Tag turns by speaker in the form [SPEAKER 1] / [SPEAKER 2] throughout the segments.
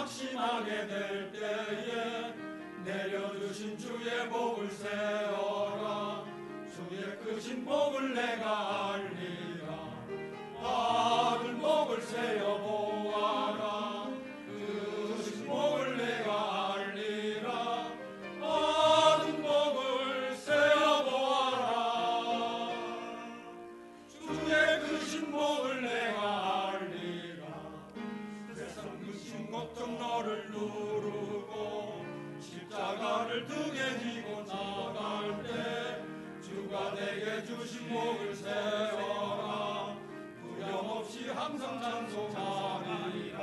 [SPEAKER 1] 낙심하게 될 때에 내려주신 주의 복을 세어라. 주의 크신 복을 내가 알리라. 받은 복을 세어 보아라. 크신 복을 내가 알리라. 받은 복을 세어 보아라. 주의 크신 복을 내가 알리라. 세상 크신 걱정 너를 누르고 십자가를 등에 지고 나갈 때 주가 내게 주신 복을 세워라. 두려움없이 항상 찬송하리라.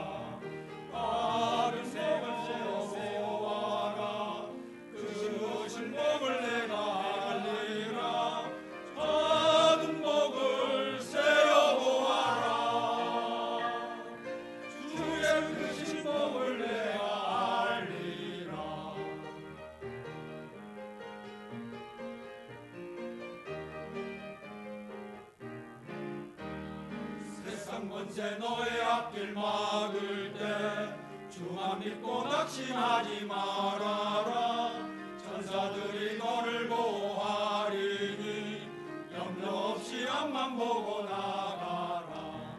[SPEAKER 1] 바른 복을 세워 보아라. 크신 복을 내가 알리라. 받은 복을 세워 보아라. 주의 크신 복을 내가 알리라. 세상 권세 너의 앞길 막을 때 주만 믿고 낙심하지 말아라. 천사들이 너를 보호하리니 염려 없이 앞만 보고 나가라.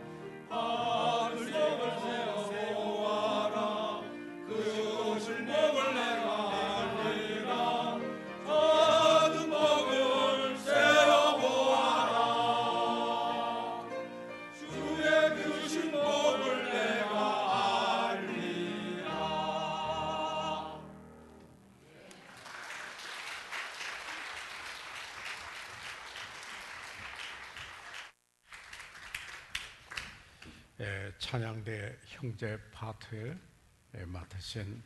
[SPEAKER 1] 바른 복을 세워 보아라. 크신 복을 내가 알리라. 받은 복을 세워 보아라. 주의 크신 복을 내가 알리라.
[SPEAKER 2] 찬양대 형제 파트 맡으신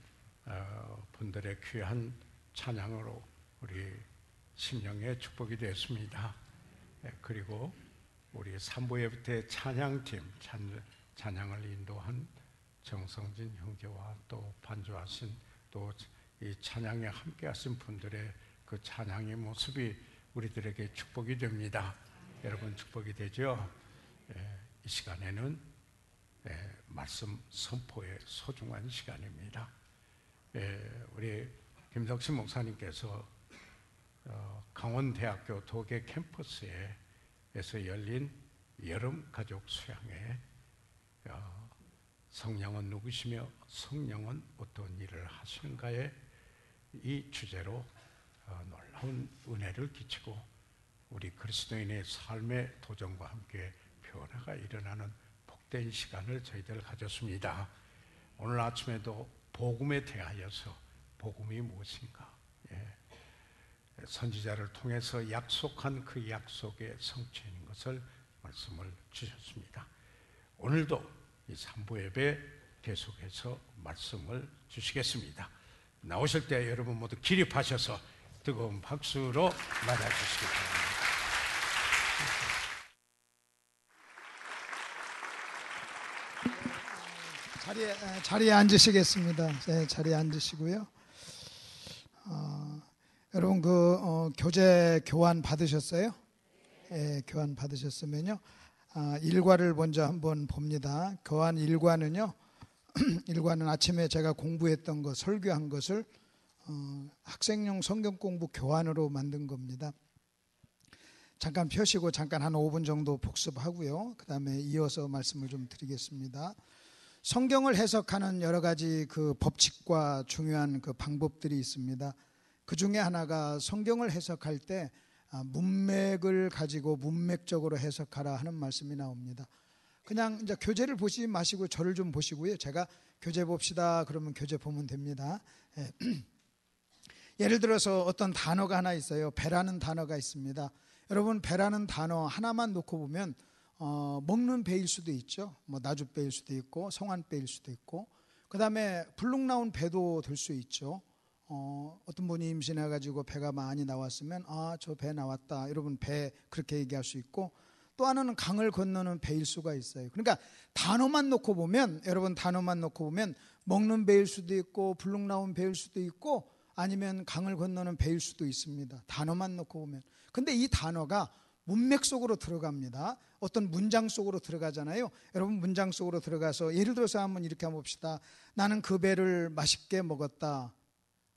[SPEAKER 2] 분들의 귀한 찬양으로 우리 심령의 축복이 되었습니다. 그리고 우리 3부 예배때 찬양팀 찬양을 인도한 정성진 형제와 또 반주하신 또 이 찬양에 함께하신 분들의 그 찬양의 모습이 우리들에게 축복이 됩니다. 여러분 축복이 되죠? 이 시간에는 말씀 선포의 소중한 시간입니다. 우리 김덕신 목사님께서 강원대학교 도계 캠퍼스에서 열린 여름 가족 수양회 성령은 누구시며 성령은 어떤 일을 하시는가에 이 주제로 놀라운 은혜를 끼치고 우리 그리스도인의 삶의 도전과 함께 변화가 일어나는 복된 시간을 저희들 가졌습니다. 오늘 아침에도 복음에 대하여서 복음이 무엇인가, 선지자를 통해서 약속한 그 약속의 성취인 것을 말씀을 주셨습니다. 오늘도 이 3부 예배 계속해서 말씀을 주시겠습니다. 나오실 때 여러분 모두 기립하셔서 뜨거운 박수로 맞아주시기
[SPEAKER 3] 바랍니다. 자리에 앉으시겠습니다. 자리에 앉으시고요. 여러분 교재 교환 받으셨어요? 교환 받으셨으면요. 일과를 먼저 한번 봅니다. 교환 일과는요. 일과는 아침에 제가 공부했던 거, 설교한 것을 학생용 성경 공부 교환으로 만든 겁니다. 잠깐 펴시고 잠깐 한 5분 정도 복습하고요. 그 다음에 이어서 말씀을 좀 드리겠습니다. 성경을 해석하는 여러 가지 그 법칙과 중요한 그 방법들이 있습니다. 그 중에 하나가 성경을 해석할 때 문맥을 가지고 문맥적으로 해석하라 하는 말씀이 나옵니다. 그냥 이제 교재를 보시지 마시고 저를 좀 보시고요. 제가 교재 봅시다 그러면 교재 보면 됩니다. 예를 들어서 어떤 단어가 하나 있어요. 배라는 단어가 있습니다. 여러분 배라는 단어 하나만 놓고 보면 먹는 배일 수도 있죠. 뭐 나주배일 수도 있고 성안배일 수도 있고, 그 다음에 불룩 나온 배도 될 수 있죠. 어떤 분이 임신해가지고 배가 많이 나왔으면 저 배 나왔다, 여러분 배 그렇게 얘기할 수 있고, 또 하나는 강을 건너는 배일 수가 있어요. 그러니까 단어만 놓고 보면, 여러분 단어만 놓고 보면 먹는 배일 수도 있고 불룩 나온 배일 수도 있고 아니면 강을 건너는 배일 수도 있습니다. 단어만 놓고 보면. 근데 이 단어가 문맥 속으로 들어갑니다. 어떤 문장 속으로 들어가잖아요. 여러분 문장 속으로 들어가서 예를 들어서 한번 이렇게 한번 봅시다. 나는 그 배를 맛있게 먹었다.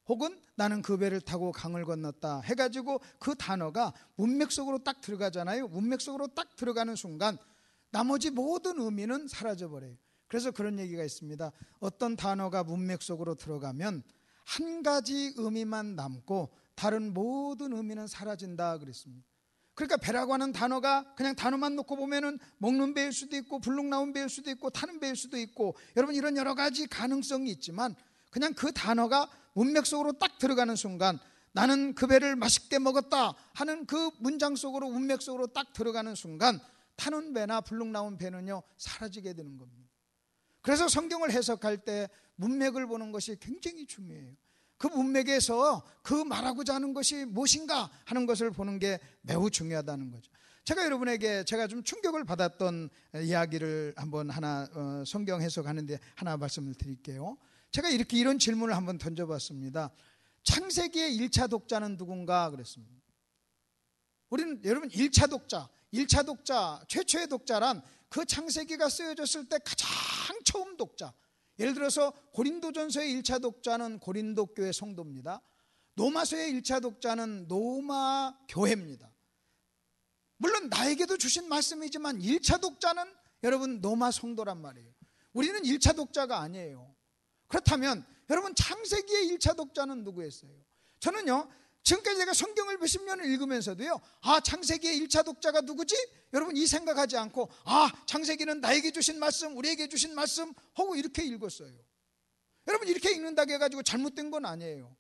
[SPEAKER 3] 혹은 나는 그 배를 타고 강을 건넜다 해가지고 그 단어가 문맥 속으로 딱 들어가잖아요. 문맥 속으로 딱 들어가는 순간 나머지 모든 의미는 사라져버려요. 그래서 그런 얘기가 있습니다. 어떤 단어가 문맥 속으로 들어가면 한 가지 의미만 남고 다른 모든 의미는 사라진다 그랬습니다. 그러니까 배라고 하는 단어가 그냥 단어만 놓고 보면은 먹는 배일 수도 있고 불룩 나온 배일 수도 있고 타는 배일 수도 있고 여러분 이런 여러 가지 가능성이 있지만 그냥 그 단어가 문맥 속으로 딱 들어가는 순간 나는 그 배를 맛있게 먹었다 하는 그 문장 속으로 문맥 속으로 딱 들어가는 순간 타는 배나 불룩 나온 배는요 사라지게 되는 겁니다. 그래서 성경을 해석할 때 문맥을 보는 것이 굉장히 중요해요. 그 문맥에서 그 말하고자 하는 것이 무엇인가 하는 것을 보는 게 매우 중요하다는 거죠. 제가 여러분에게 제가 좀 충격을 받았던 이야기를 한번 하나 성경 해석하는데 하나 말씀을 드릴게요. 제가 이런 질문을 한번 던져봤습니다. 창세기의 1차 독자는 누군가 그랬습니다. 우리는 여러분 1차 독자 최초의 독자란 그 창세기가 쓰여졌을 때 가장 처음 독자. 예를 들어서 고린도전서의 1차 독자는 고린도 교회 성도입니다. 로마서의 1차 독자는 로마 교회입니다. 물론 나에게도 주신 말씀이지만 1차 독자는 여러분 로마 성도란 말이에요. 우리는 1차 독자가 아니에요. 그렇다면 여러분 창세기의 1차 독자는 누구였어요? 저는요 지금까지 제가 성경을 몇십 년을 읽으면서도요 창세기의 1차 독자가 누구지? 여러분 이 생각하지 않고 창세기는 나에게 주신 말씀 우리에게 주신 말씀 하고 이렇게 읽었어요. 여러분 이렇게 읽는다고 해가지고 잘못된 건 아니에요.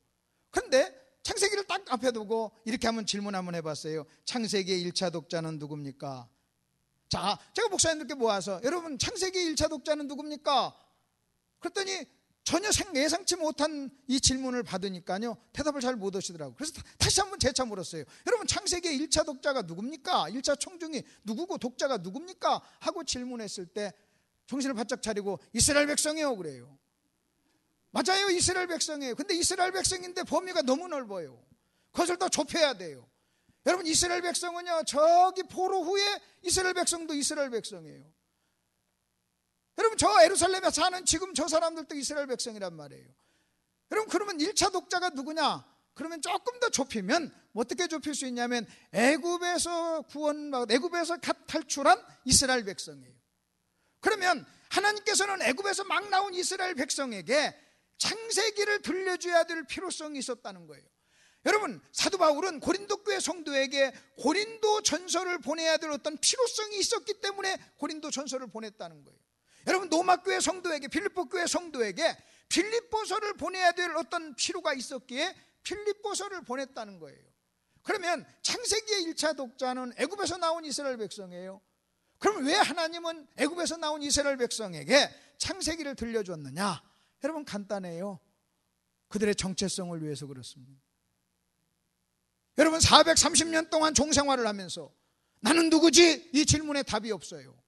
[SPEAKER 3] 그런데 창세기를 딱 앞에 두고 이렇게 한번 질문 한번 해봤어요. 창세기의 1차 독자는 누굽니까? 자, 제가 목사님들께 모아서 여러분 창세기의 1차 독자는 누굽니까? 그랬더니 전혀 예상치 못한 이 질문을 받으니까요 대답을 잘 못 하시더라고요. 그래서 다시 한번 재차 물었어요. 여러분 창세기의 1차 독자가 누굽니까? 1차 청중이 누구고 독자가 누굽니까? 하고 질문했을 때 정신을 바짝 차리고 이스라엘 백성이요 그래요. 맞아요, 이스라엘 백성이에요. 근데 이스라엘 백성인데 범위가 너무 넓어요. 그것을 더 좁혀야 돼요. 여러분 이스라엘 백성은요 저기 포로 후에 이스라엘 백성도 이스라엘 백성이에요. 여러분 저 예루살렘에 사는 지금 저 사람들도 이스라엘 백성이란 말이에요. 여러분 그러면 1차 독자가 누구냐? 그러면 조금 더 좁히면 어떻게 좁힐 수 있냐면 애굽에서 갓 탈출한 이스라엘 백성이에요. 그러면 하나님께서는 애굽에서 막 나온 이스라엘 백성에게 창세기를 들려줘야 될 필요성이 있었다는 거예요. 여러분 사도 바울은 고린도 교회 성도에게 고린도 전서를 보내야 될 어떤 필요성이 있었기 때문에 고린도 전서를 보냈다는 거예요. 여러분 로마 교회 성도에게 빌립보 교회 성도에게 빌립보서를 보내야 될 어떤 필요가 있었기에 빌립보서를 보냈다는 거예요. 그러면 창세기의 1차 독자는 애굽에서 나온 이스라엘 백성이에요. 그럼 왜 하나님은 애굽에서 나온 이스라엘 백성에게 창세기를 들려줬느냐? 여러분 간단해요. 그들의 정체성을 위해서 그렇습니다. 여러분 430년 동안 종생활을 하면서 나는 누구지? 이 질문에 답이 없어요.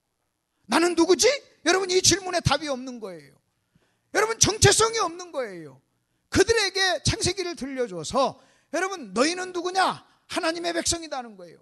[SPEAKER 3] 나는 누구지? 여러분 이 질문에 답이 없는 거예요. 여러분 정체성이 없는 거예요. 그들에게 창세기를 들려줘서 여러분 너희는 누구냐? 하나님의 백성이라는 거예요.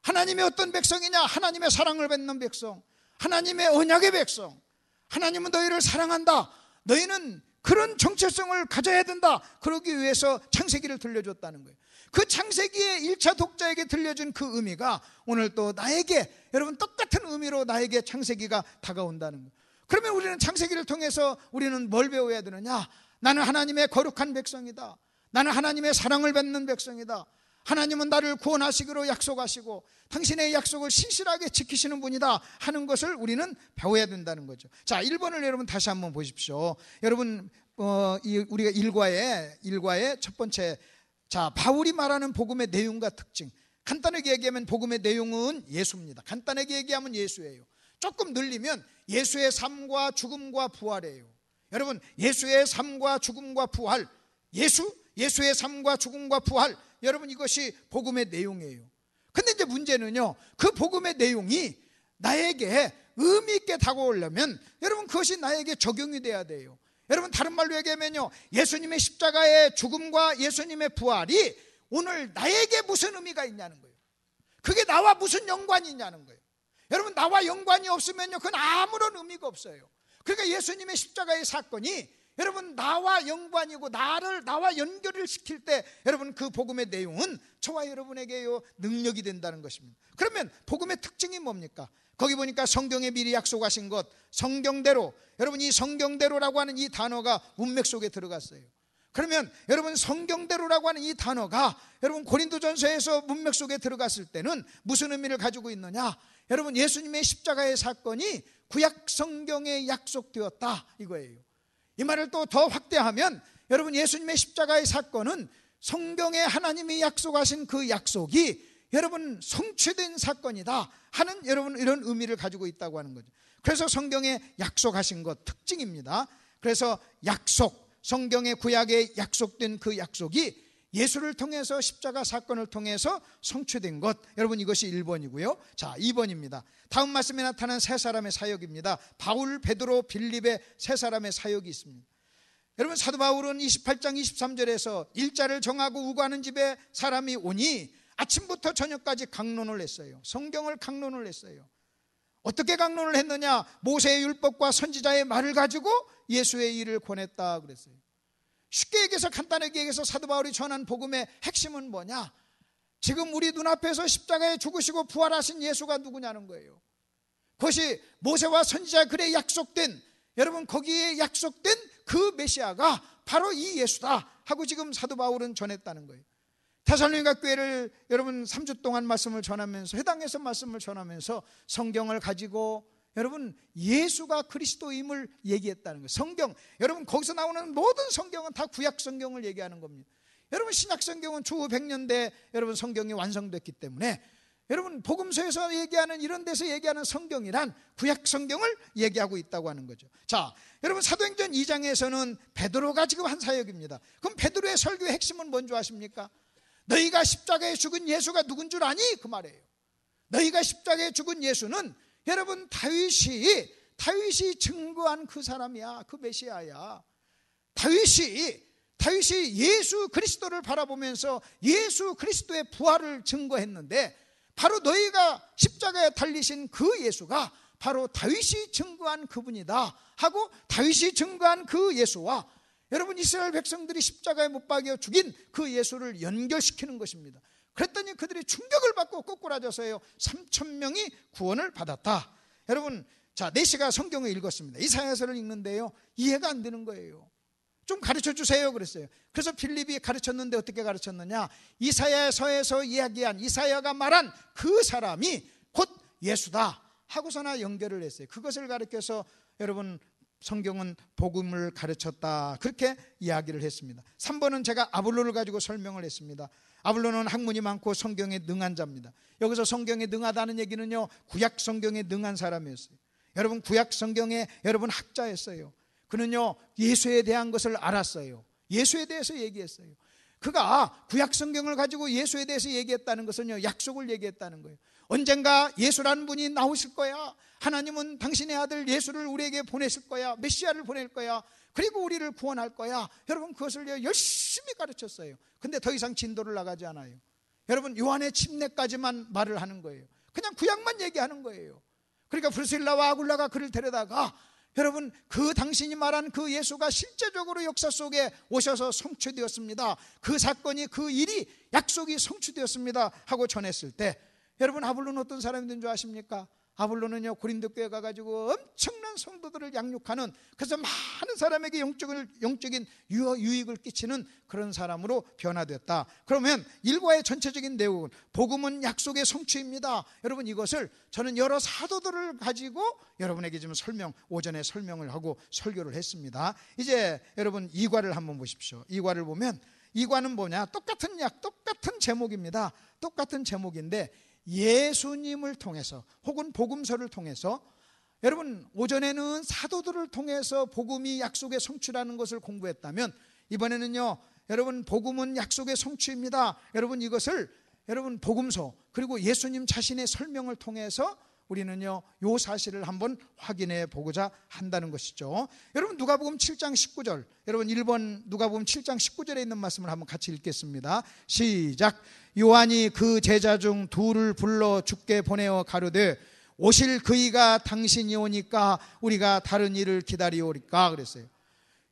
[SPEAKER 3] 하나님의 어떤 백성이냐? 하나님의 사랑을 받는 백성, 하나님의 언약의 백성. 하나님은 너희를 사랑한다. 너희는 그런 정체성을 가져야 된다. 그러기 위해서 창세기를 들려줬다는 거예요. 그 창세기의 1차 독자에게 들려준 그 의미가 오늘 또 나에게 여러분 똑같은 의미로 나에게 창세기가 다가온다는 거예요. 그러면 우리는 창세기를 통해서 우리는 뭘 배워야 되느냐? 나는 하나님의 거룩한 백성이다. 나는 하나님의 사랑을 받는 백성이다. 하나님은 나를 구원하시기로 약속하시고 당신의 약속을 신실하게 지키시는 분이다 하는 것을 우리는 배워야 된다는 거죠. 자, 1번을 여러분 다시 한번 보십시오. 여러분 우리가 일과의 첫 번째, 자, 바울이 말하는 복음의 내용과 특징. 간단하게 얘기하면 복음의 내용은 예수입니다. 간단하게 얘기하면 예수예요. 조금 늘리면 예수의 삶과 죽음과 부활이에요. 여러분 예수의 삶과 죽음과 부활, 예수의 삶과 죽음과 부활, 여러분 이것이 복음의 내용이에요. 근데 이제 문제는요, 그 복음의 내용이 나에게 의미 있게 다가오려면 여러분 그것이 나에게 적용이 돼야 돼요. 여러분 다른 말로 얘기하면요, 예수님의 십자가의 죽음과 예수님의 부활이 오늘 나에게 무슨 의미가 있냐는 거예요. 그게 나와 무슨 연관이 있냐는 거예요. 여러분, 나와 연관이 없으면요, 그건 아무런 의미가 없어요. 그러니까 예수님의 십자가의 사건이 여러분 나와 연관이고 나와 연결을 시킬 때 여러분 그 복음의 내용은 저와 여러분에게요 능력이 된다는 것입니다. 그러면 복음의 특징이 뭡니까? 거기 보니까 성경에 미리 약속하신 것, 성경대로, 여러분 이 성경대로라고 하는 이 단어가 문맥 속에 들어갔어요. 그러면 여러분 성경대로라고 하는 이 단어가 여러분 고린도전서에서 문맥 속에 들어갔을 때는 무슨 의미를 가지고 있느냐? 여러분 예수님의 십자가의 사건이 구약 성경에 약속되었다 이거예요. 이 말을 또 더 확대하면 여러분 예수님의 십자가의 사건은 성경에 하나님이 약속하신 그 약속이 여러분 성취된 사건이다 하는 여러분 이런 의미를 가지고 있다고 하는 거죠. 그래서 성경에 약속하신 것 특징입니다. 그래서 약속, 성경의 구약에 약속된 그 약속이 예수를 통해서 십자가 사건을 통해서 성취된 것, 여러분 이것이 1번이고요. 자, 2번입니다. 다음 말씀에 나타난 세 사람의 사역입니다. 바울, 베드로, 빌립의 세 사람의 사역이 있습니다. 여러분 사도 바울은 28장 23절에서 일자를 정하고 우거하는 집에 사람이 오니 아침부터 저녁까지 강론을 했어요. 성경을 강론을 했어요. 어떻게 강론을 했느냐? 모세의 율법과 선지자의 말을 가지고 예수의 일을 권했다 그랬어요. 쉽게 얘기해서, 간단하게 얘기해서 사도 바울이 전한 복음의 핵심은 뭐냐? 지금 우리 눈앞에서 십자가에 죽으시고 부활하신 예수가 누구냐는 거예요. 그것이 모세와 선지자 글에 약속된, 여러분 거기에 약속된 그 메시아가 바로 이 예수다 하고 지금 사도 바울은 전했다는 거예요. 데살로니가 교회를 여러분 3주 동안 말씀을 전하면서, 해당해서 말씀을 전하면서 성경을 가지고 여러분 예수가 그리스도임을 얘기했다는 거예요. 성경, 여러분 거기서 나오는 모든 성경은 다 구약 성경을 얘기하는 겁니다. 여러분 신약 성경은 추후 100년대 여러분 성경이 완성됐기 때문에 여러분 복음서에서 얘기하는, 이런 데서 얘기하는 성경이란 구약 성경을 얘기하고 있다고 하는 거죠. 자, 여러분 사도행전 2장에서는 베드로가 지금 한 사역입니다. 그럼 베드로의 설교의 핵심은 뭔지 아십니까? 너희가 십자가에 죽은 예수가 누군 줄 아니? 그 말이에요. 너희가 십자가에 죽은 예수는 여러분 다윗이 증거한 그 사람이야. 그 메시아야. 다윗이 예수 그리스도를 바라보면서 예수 그리스도의 부활을 증거했는데, 바로 너희가 십자가에 달리신 그 예수가 바로 다윗이 증거한 그분이다 하고, 다윗이 증거한 그 예수와 여러분 이스라엘 백성들이 십자가에 못 박여 죽인 그 예수를 연결시키는 것입니다. 그랬더니 그들이 충격을 받고 꼬꾸라져서요 3,000명이 구원을 받았다. 여러분, 자, 4시가 성경을 읽었습니다. 이사야서를 읽는데요 이해가 안 되는 거예요. 좀 가르쳐 주세요 그랬어요. 그래서 빌립이 가르쳤는데 어떻게 가르쳤느냐? 이사야서에서 이야기한, 이사야가 말한 그 사람이 곧 예수다 하고서나 연결을 했어요. 그것을 가르쳐서 여러분 성경은 복음을 가르쳤다, 그렇게 이야기를 했습니다. 3번은 제가 아볼로를 가지고 설명을 했습니다. 아볼로는 학문이 많고 성경에 능한 자입니다. 여기서 성경에 능하다는 얘기는요 구약 성경에 능한 사람이었어요. 여러분 구약 성경에 여러분 학자였어요. 그는요 예수에 대한 것을 알았어요. 예수에 대해서 얘기했어요. 그가 구약 성경을 가지고 예수에 대해서 얘기했다는 것은요 약속을 얘기했다는 거예요. 언젠가 예수라는 분이 나오실 거야. 하나님은 당신의 아들 예수를 우리에게 보내실 거야. 메시아를 보낼 거야. 그리고 우리를 구원할 거야. 여러분 그것을 열심히 가르쳤어요. 근데 더 이상 진도를 나가지 않아요. 여러분 요한의 침례까지만 말을 하는 거예요. 그냥 구약만 얘기하는 거예요. 그러니까 브리실라와 아굴라가 그를 데려다가 여러분 그 당신이 말한 그 예수가 실제적으로 역사 속에 오셔서 성취되었습니다. 그 사건이, 그 일이, 약속이 성취되었습니다 하고 전했을 때, 여러분 아볼로는 어떤 사람인 줄 아십니까? 아볼로는요 고린도 교회 가가지고 엄청난 성도들을 양육하는, 그래서 많은 사람에게 영적인 유익을 끼치는 그런 사람으로 변화됐다. 그러면 일과의 전체적인 내용은 복음은 약속의 성취입니다. 여러분 이것을 저는 여러 사도들을 가지고 여러분에게 지금 오전에 설명을 하고 설교를 했습니다. 이제 여러분 2과를 한번 보십시오. 2과를 보면, 2과는 뭐냐? 똑같은 제목입니다. 똑같은 제목인데 예수님을 통해서 혹은 복음서를 통해서, 여러분 오전에는 사도들을 통해서 복음이 약속의 성취라는 것을 공부했다면, 이번에는요 여러분 복음은 약속의 성취입니다. 여러분 이것을 여러분 복음서 그리고 예수님 자신의 설명을 통해서 우리는요 요 사실을 한번 확인해 보고자 한다는 것이죠. 여러분 누가복음 7장 19절, 여러분 1번 누가복음 7장 19절에 있는 말씀을 한번 같이 읽겠습니다. 시작. 요한이 그 제자 중 둘을 불러 주께 보내어 가로되 오실 그이가 당신이 오니까 우리가 다른 일을 기다리오리까 그랬어요.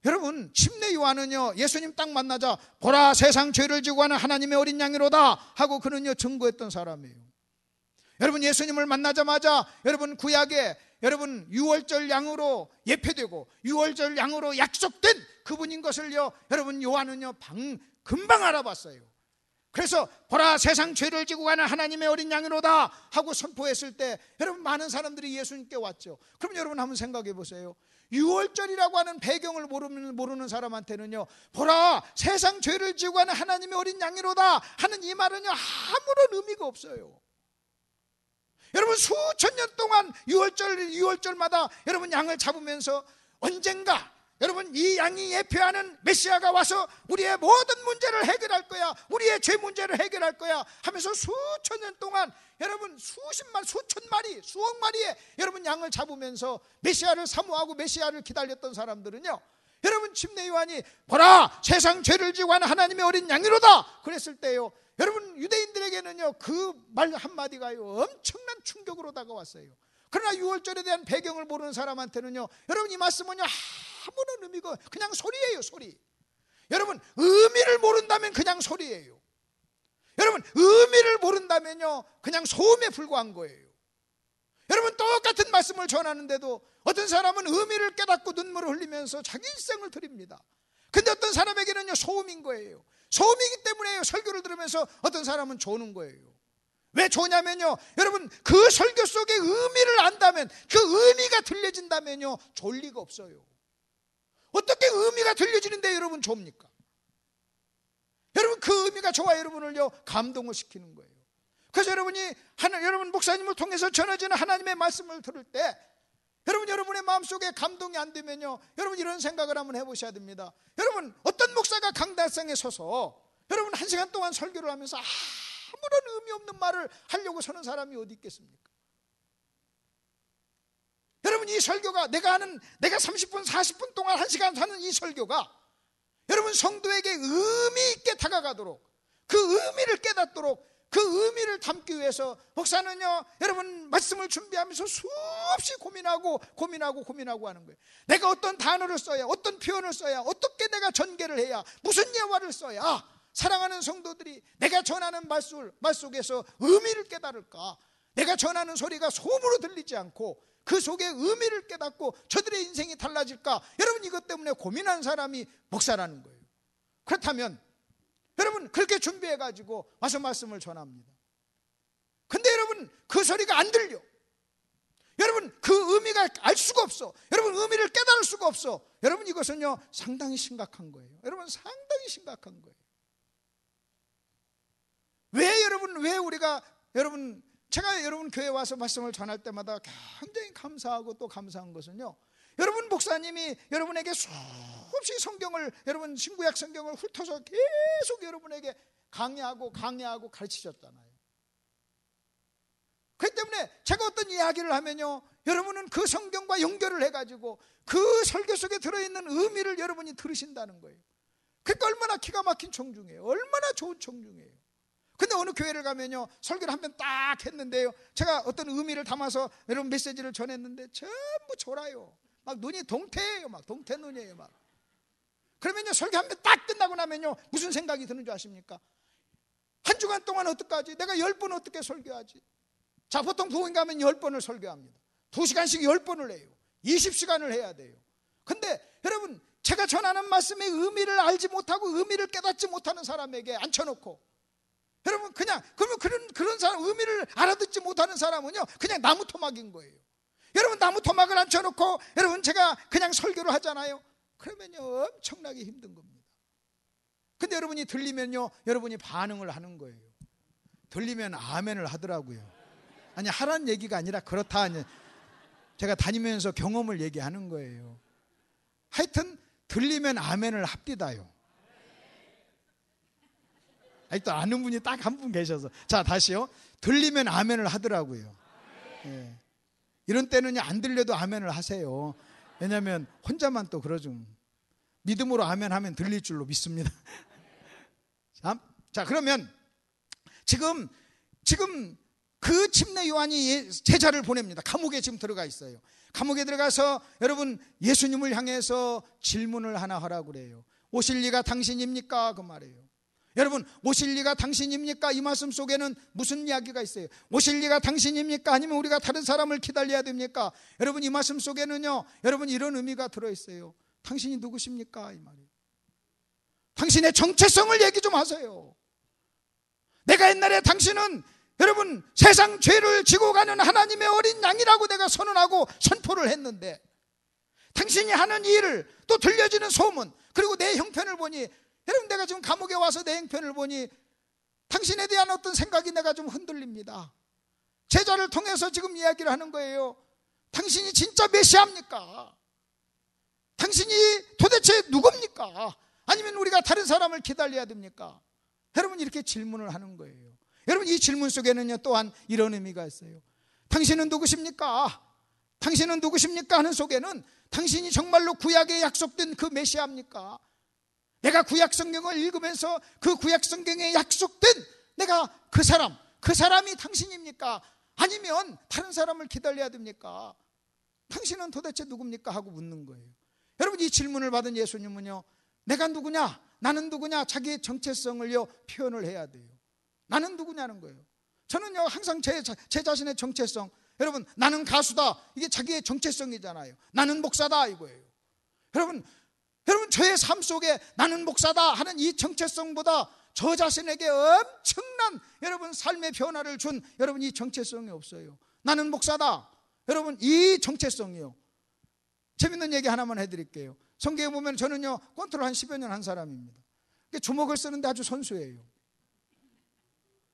[SPEAKER 3] 여러분 침례 요한은요 예수님 딱 만나자 보라 세상 죄를 지고 가는 하나님의 어린 양이로다 하고 그는요 증거했던 사람이에요. 여러분 예수님을 만나자마자 여러분 구약에 여러분 유월절 양으로 예표되고 유월절 양으로 약속된 그분인 것을요 여러분 요한은요 금방 알아봤어요. 그래서 보라 세상 죄를 지고 가는 하나님의 어린 양이로다 하고 선포했을 때 여러분 많은 사람들이 예수님께 왔죠. 그럼 여러분 한번 생각해 보세요. 유월절이라고 하는 배경을 모르는 사람한테는요 보라 세상 죄를 지고 가는 하나님의 어린 양이로다 하는 이 말은요 아무런 의미가 없어요. 여러분 수천 년 동안 유월절마다 여러분 양을 잡으면서 언젠가 여러분 이 양이 예표하는 메시아가 와서 우리의 모든 문제를 해결할 거야, 우리의 죄 문제를 해결할 거야 하면서 수천 년 동안 여러분 수천 마리, 수억 마리의 여러분 양을 잡으면서 메시아를 사모하고 메시아를 기다렸던 사람들은요 여러분 침례 요한이 보라 세상 죄를 지고 하는 하나님의 어린 양이로다 그랬을 때요 여러분 유대인들에게는요 그 말 한마디가요 엄청난 충격으로 다가왔어요. 그러나 유월절에 대한 배경을 모르는 사람한테는요 여러분 이 말씀은요 아무런 의미가 그냥 소리예요, 소리. 여러분 의미를 모른다면 그냥 소리예요. 여러분 의미를 모른다면요 그냥 소음에 불과한 거예요. 여러분 똑같은 말씀을 전하는데도 어떤 사람은 의미를 깨닫고 눈물을 흘리면서 자기 일생을 드립니다. 근데 어떤 사람에게는요 소음인 거예요. 소음이기 때문에 설교를 들으면서 어떤 사람은 조는 거예요. 왜 조냐면요 여러분 그 설교 속의 의미를 안다면, 그 의미가 들려진다면요 졸 리가 없어요. 어떻게 의미가 들려지는데 여러분 좁니까? 여러분 그 의미가 저와 여러분을요 감동을 시키는 거예요. 그래서 여러분 목사님을 통해서 전해지는 하나님의 말씀을 들을 때 여러분의 마음속에 감동이 안 되면요 여러분 이런 생각을 한번 해보셔야 됩니다. 여러분 어떤 목사가 강단상에 서서 여러분 1시간 동안 설교를 하면서 아무런 의미 없는 말을 하려고 서는 사람이 어디 있겠습니까? 여러분 이 설교가 내가 30분 40분 동안 1시간 하는 이 설교가 여러분 성도에게 의미 있게 다가가도록, 그 의미를 깨닫도록, 그 의미를 담기 위해서 목사는요 여러분 말씀을 준비하면서 수없이 고민하고 하는 거예요. 내가 어떤 단어를 써야, 어떤 표현을 써야, 어떻게 내가 전개를 해야, 무슨 예화를 써야 사랑하는 성도들이 내가 전하는 말 속에서 의미를 깨달을까? 내가 전하는 소리가 소음으로 들리지 않고 그 속에 의미를 깨닫고 저들의 인생이 달라질까? 여러분 이것 때문에 고민하는 사람이 목사라는 거예요. 그렇다면 여러분 그렇게 준비해가지고 와서 말씀을 전합니다. 근데 여러분 그 소리가 안 들려. 여러분 그 의미가 알 수가 없어. 여러분 의미를 깨달을 수가 없어. 여러분 이것은요 상당히 심각한 거예요. 여러분 상당히 심각한 거예요. 왜 우리가 제가 여러분 교회 와서 말씀을 전할 때마다 굉장히 감사하고 또 감사한 것은요 여러분 목사님이 여러분에게 수없이 성경을, 여러분 신구약 성경을 훑어서 계속 여러분에게 강의하고 가르치셨잖아요. 그렇기 때문에 제가 어떤 이야기를 하면요 여러분은 그 성경과 연결을 해가지고 그 설교 속에 들어있는 의미를 여러분이 들으신다는 거예요. 그러니까 얼마나 기가 막힌 청중이에요. 얼마나 좋은 청중이에요. 근데 어느 교회를 가면요 설교를 한 번 딱 했는데요 제가 어떤 의미를 담아서 여러분 메시지를 전했는데 전부 졸아요. 막 눈이 동태예요. 막 동태 눈이에요. 막 그러면요 설교 한 번 딱 끝나고 나면요 무슨 생각이 드는 줄 아십니까? 한 주간 동안 어떡하지? 내가 10번 어떻게 설교하지? 자 보통 부흥 가면 10번을 설교합니다. 2시간씩 10번을 해요. 20시간을 해야 돼요. 근데 여러분 제가 전하는 말씀의 의미를 알지 못하고 의미를 깨닫지 못하는 사람에게 앉혀놓고 여러분 그러면 그런 사람, 의미를 알아듣지 못하는 사람은요 그냥 나무 토막인 거예요. 여러분 나무 토막을 앉혀놓고 여러분 제가 그냥 설교를 하잖아요. 그러면요 엄청나게 힘든 겁니다. 근데 여러분이 들리면요 여러분이 반응을 하는 거예요. 들리면 아멘을 하더라고요. 아니 하라는 얘기가 아니라 그렇다. 제가 다니면서 경험을 얘기하는 거예요. 하여튼 들리면 아멘을 합디다요. 아직도 아는 분이 딱 한 분 계셔서. 자 다시요. 들리면 아멘을 하더라고요. 예. 이런 때는 안 들려도 아멘을 하세요. 왜냐하면 혼자만 또 그러죠. 믿음으로 아멘하면 들릴 줄로 믿습니다. 자, 그러면 지금 그 침례 요한이 제자를 보냅니다. 감옥에 지금 들어가 있어요. 감옥에 들어가서 여러분 예수님을 향해서 질문을 하나 하라고 그래요. 오실 리가 당신입니까? 그 말이에요. 여러분, 오실 리가 당신입니까? 이 말씀 속에는 무슨 이야기가 있어요? 오실 리가 당신입니까? 아니면 우리가 다른 사람을 기다려야 됩니까? 여러분, 이 말씀 속에는요, 여러분 이런 의미가 들어있어요. 당신이 누구십니까? 이 말이에요. 당신의 정체성을 얘기 좀 하세요. 내가 옛날에 당신은 여러분 세상 죄를 지고 가는 하나님의 어린 양이라고 내가 선언하고 선포를 했는데, 당신이 하는 일을 또 들려지는 소문, 그리고 내 형편을 보니, 여러분 내가 지금 감옥에 와서 내 형편을 보니 당신에 대한 어떤 생각이 내가 좀 흔들립니다. 제자를 통해서 지금 이야기를 하는 거예요. 당신이 진짜 메시아입니까? 당신이 도대체 누굽니까? 아니면 우리가 다른 사람을 기다려야 됩니까? 여러분 이렇게 질문을 하는 거예요. 여러분 이 질문 속에는요 또한 이런 의미가 있어요. 당신은 누구십니까? 당신은 누구십니까? 하는 속에는 당신이 정말로 구약에 약속된 그 메시아입니까? 내가 구약 성경을 읽으면서 그 구약 성경에 약속된 내가 그 사람이 당신입니까? 아니면 다른 사람을 기다려야 됩니까? 당신은 도대체 누굽니까? 하고 묻는 거예요. 여러분 이 질문을 받은 예수님은요, 내가 누구냐? 나는 누구냐? 자기의 정체성을요 표현을 해야 돼요. 나는 누구냐는 거예요. 저는요 항상 제 자신의 정체성, 여러분 나는 가수다, 이게 자기의 정체성이잖아요. 나는 목사다 이거예요. 여러분 저의 삶 속에 나는 목사다 하는 이 정체성보다 저 자신에게 엄청난 여러분 삶의 변화를 준 여러분 이 정체성이 없어요. 나는 목사다, 여러분 이 정체성이요. 재밌는 얘기 하나만 해드릴게요. 성경에 보면 저는요 권투를 한 10여 년 한 사람입니다. 주먹을 쓰는데 아주 선수예요.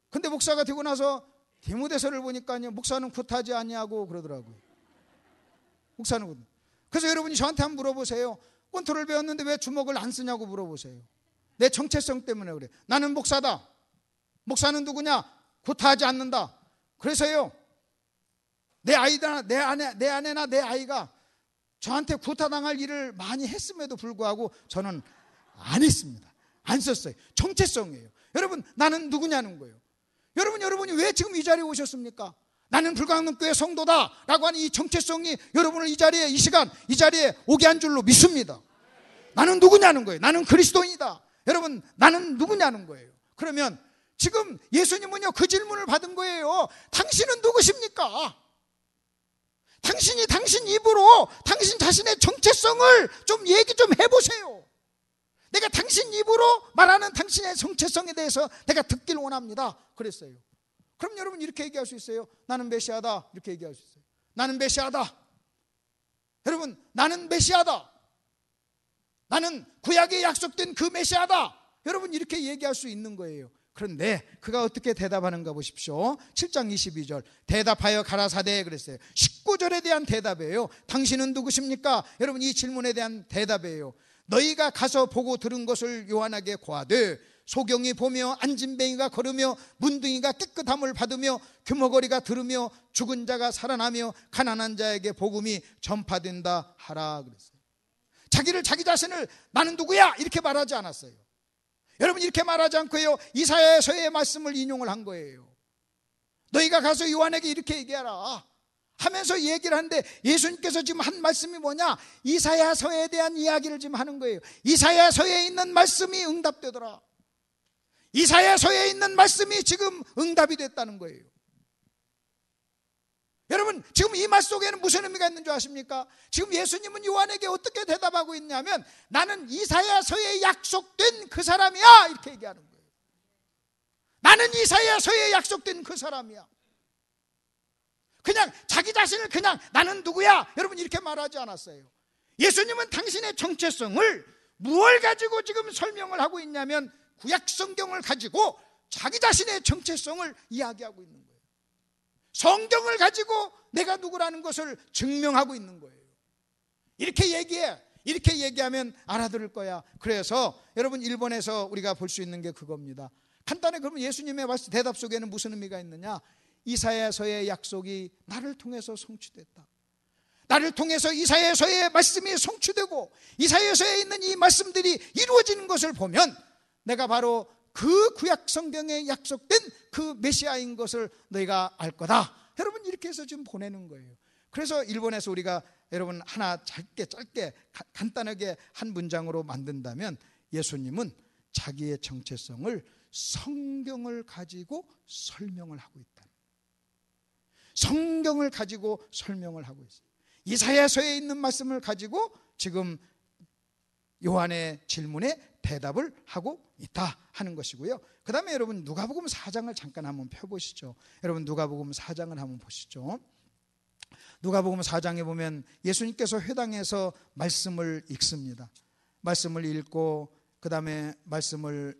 [SPEAKER 3] 근데 목사가 되고 나서 디모데서를 보니까요, 목사는 굿하지 아니하고 그러더라고요. 목사는 굿. 그래서 여러분이 저한테 한번 물어보세요. 권투를 배웠는데 왜 주먹을 안 쓰냐고 물어보세요. 내 정체성 때문에 그래. 나는 목사다. 목사는 누구냐? 굿하지 않는다. 그래서요 내 아이나 내 아내나 내 아이가 저한테 구타당할 일을 많이 했음에도 불구하고 저는 안 했습니다. 안 썼어요. 정체성이에요. 여러분 나는 누구냐는 거예요. 여러분이 왜 지금 이 자리에 오셨습니까? 나는 불광릉교회 성도다 라고 하는 이 정체성이 여러분을 이 자리에, 이 시간 이 자리에 오게 한 줄로 믿습니다. 나는 누구냐는 거예요. 나는 그리스도인이다. 여러분 나는 누구냐는 거예요. 그러면 지금 예수님은요 그 질문을 받은 거예요. 당신은 누구십니까? 당신이 당신 입으로 당신 자신의 정체성을 좀 얘기 좀 해보세요. 내가 당신 입으로 말하는 당신의 정체성에 대해서 내가 듣길 원합니다. 그랬어요. 그럼 여러분 이렇게 얘기할 수 있어요. 나는 메시아다. 이렇게 얘기할 수 있어요. 나는 메시아다. 여러분 나는 메시아다. 나는 구약에 약속된 그 메시아다. 여러분 이렇게 얘기할 수 있는 거예요. 그런데 그가 어떻게 대답하는가 보십시오. 7장 22절 대답하여 가라사대 그랬어요. 19절에 대한 대답이에요. 당신은 누구십니까? 여러분 이 질문에 대한 대답이에요. 너희가 가서 보고 들은 것을 요한에게 고하되 소경이 보며 안진뱅이가 걸으며 문둥이가 깨끗함을 받으며 규머거리가 들으며 죽은 자가 살아나며 가난한 자에게 복음이 전파된다 하라 그랬어요. 자기 자신을 나는 누구야 이렇게 말하지 않았어요. 여러분 이렇게 말하지 않고요 이사야서의 말씀을 인용을 한 거예요. 너희가 가서 요한에게 이렇게 얘기하라 하면서 얘기를 하는데, 예수님께서 지금 한 말씀이 뭐냐? 이사야서에 대한 이야기를 지금 하는 거예요. 이사야서에 있는 말씀이 응답되더라. 이사야서에 있는 말씀이 지금 응답이 됐다는 거예요. 여러분 지금 이 말 속에는 무슨 의미가 있는 줄 아십니까? 지금 예수님은 요한에게 어떻게 대답하고 있냐면 나는 이사야서에 약속된 그 사람이야 이렇게 얘기하는 거예요. 나는 이사야서에 약속된 그 사람이야. 그냥 자기 자신을 그냥 나는 누구야 여러분 이렇게 말하지 않았어요. 예수님은 당신의 정체성을 무엇을 가지고 지금 설명을 하고 있냐면 구약 성경을 가지고 자기 자신의 정체성을 이야기하고 있는 거예요. 성경을 가지고 내가 누구라는 것을 증명하고 있는 거예요. 이렇게 얘기해. 이렇게 얘기하면 알아들을 거야. 그래서 여러분 일본에서 우리가 볼 수 있는 게 그겁니다. 간단히 그러면 예수님의 대답 속에는 무슨 의미가 있느냐? 이사야서의 약속이 나를 통해서 성취됐다. 나를 통해서 이사야서의 말씀이 성취되고 이사야서에 있는 이 말씀들이 이루어지는 것을 보면 내가 바로 그 구약 성경에 약속된 그 메시아인 것을 너희가 알 거다. 여러분 이렇게 해서 지금 보내는 거예요. 그래서 일본에서 우리가 여러분 하나 짧게 간단하게 한 문장으로 만든다면 예수님은 자기의 정체성을 성경을 가지고 설명을 하고 있다. 성경을 가지고 설명을 하고 있어요. 이사야서에 있는 말씀을 가지고 지금 요한의 질문에 대답을 하고 있다 하는 것이고요. 그 다음에 여러분 누가복음 4장을 잠깐 한번 펴보시죠. 여러분 누가복음 4장을 한번 보시죠. 누가복음 4장에 보면 예수님께서 회당에서 말씀을 읽습니다. 말씀을 읽고 그 다음에 말씀을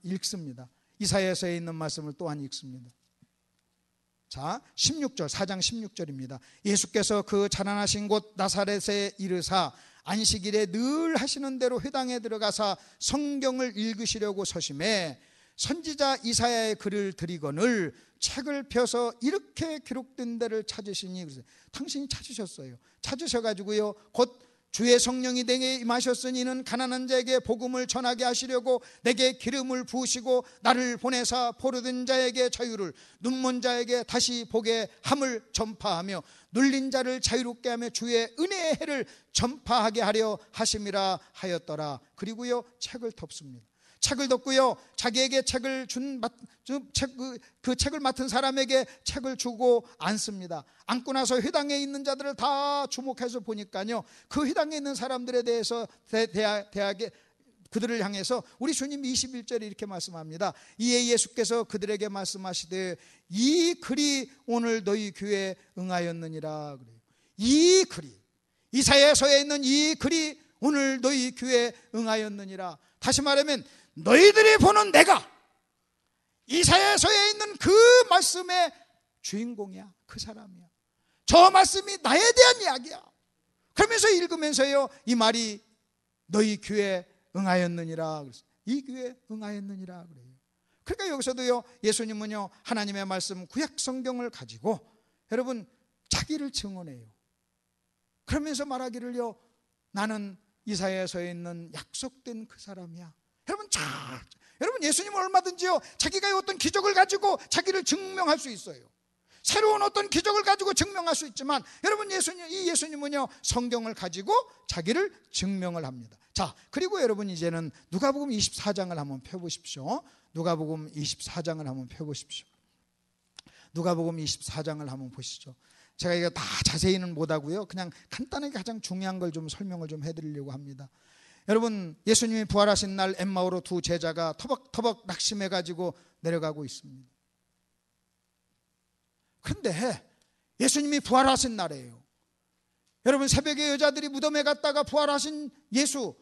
[SPEAKER 3] 읽습니다. 이사야서에 있는 말씀을 또한 읽습니다. 자, 16절, 4장 16절입니다. 예수께서 그 자라나신 곳 나사렛에 이르사 안식일에 늘 하시는 대로 회당에 들어가사 성경을 읽으시려고 서심해 선지자 이사야의 글을 드리거늘 책을 펴서 이렇게 기록된 데를 찾으시니, 당신이 찾으셨어요. 찾으셔가지고요 곧 주의 성령이 내게 임하셨으니 이는 가난한 자에게 복음을 전하게 하시려고 내게 기름을 부으시고 나를 보내사 포로된 자에게 자유를, 눈먼 자에게 다시 보게 함을 전파하며 눌린 자를 자유롭게 하며 주의 은혜의 해를 전파하게 하려 하심이라 하였더라. 그리고요 책을 덮습니다. 책을 덮고요 자기에게 책을 그 책을 맡은 사람에게 책을 주고 앉습니다. 앉고 나서 회당에 있는 자들을 다 주목해서 보니까요 그 회당에 있는 사람들에 대해서 대하게 그들을 향해서 우리 주님 21절에 이렇게 말씀합니다. 이에 예수께서 그들에게 말씀하시되 이 글이 오늘 너희 귀에 응하였느니라. 그래요. 이 글이, 이사야서에 있는 이 글이 오늘 너희 귀에 응하였느니라. 다시 말하면 너희들이 보는 내가 이사야서에 있는 그 말씀의 주인공이야. 그 사람이야. 저 말씀이 나에 대한 이야기야. 그러면서 읽으면서요 이 말이 너희 귀에 응하였느니라. 이 귀에 응하였느니라 그래요. 그러니까 여기서도요 예수님은요 하나님의 말씀 구약 성경을 가지고 여러분 자기를 증언해요. 그러면서 말하기를요 나는 이사야서에 있는 약속된 그 사람이야. 여러분 예수님은 얼마든지요 자기가 어떤 기적을 가지고 자기를 증명할 수 있어요. 새로운 어떤 기적을 가지고 증명할 수 있지만 여러분 이 예수님은요 성경을 가지고 자기를 증명을 합니다. 자, 그리고 여러분 이제는 누가복음 24장을 한번 펴보십시오. 누가복음 24장을 한번 펴보십시오. 누가복음 24장을 한번 보시죠. 제가 이거 다 자세히는 못하고요 그냥 간단하게 가장 중요한 걸 좀 설명을 좀 해드리려고 합니다. 여러분 예수님이 부활하신 날 엠마오로 두 제자가 터벅터벅 낙심해가지고 내려가고 있습니다. 그런데 예수님이 부활하신 날이에요. 여러분 새벽에 여자들이 무덤에 갔다가 부활하신 예수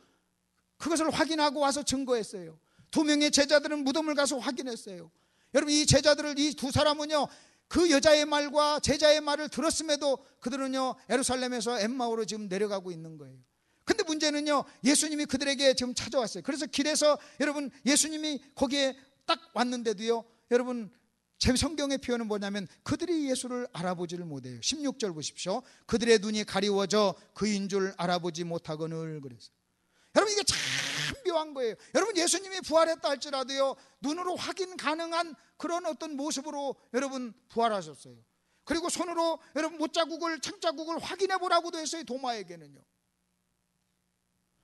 [SPEAKER 3] 그것을 확인하고 와서 증거했어요. 두 명의 제자들은 무덤을 가서 확인했어요. 여러분 이 제자들을 이 두 사람은요 그 여자의 말과 제자의 말을 들었음에도 그들은요 예루살렘에서 엠마오로 지금 내려가고 있는 거예요. 근데 문제는요 예수님이 그들에게 지금 찾아왔어요. 그래서 길에서 여러분 예수님이 거기에 딱 왔는데도요 여러분 제 성경의 표현은 뭐냐면 그들이 예수를 알아보지를 못해요. 16절 보십시오. 그들의 눈이 가리워져 그인 줄 알아보지 못하거늘 그랬어요. 여러분 이게 참 묘한 거예요. 여러분 예수님이 부활했다 할지라도요 눈으로 확인 가능한 그런 어떤 모습으로 여러분 부활하셨어요. 그리고 손으로 여러분 못자국을 창자국을 확인해 보라고도 했어요. 도마에게는요.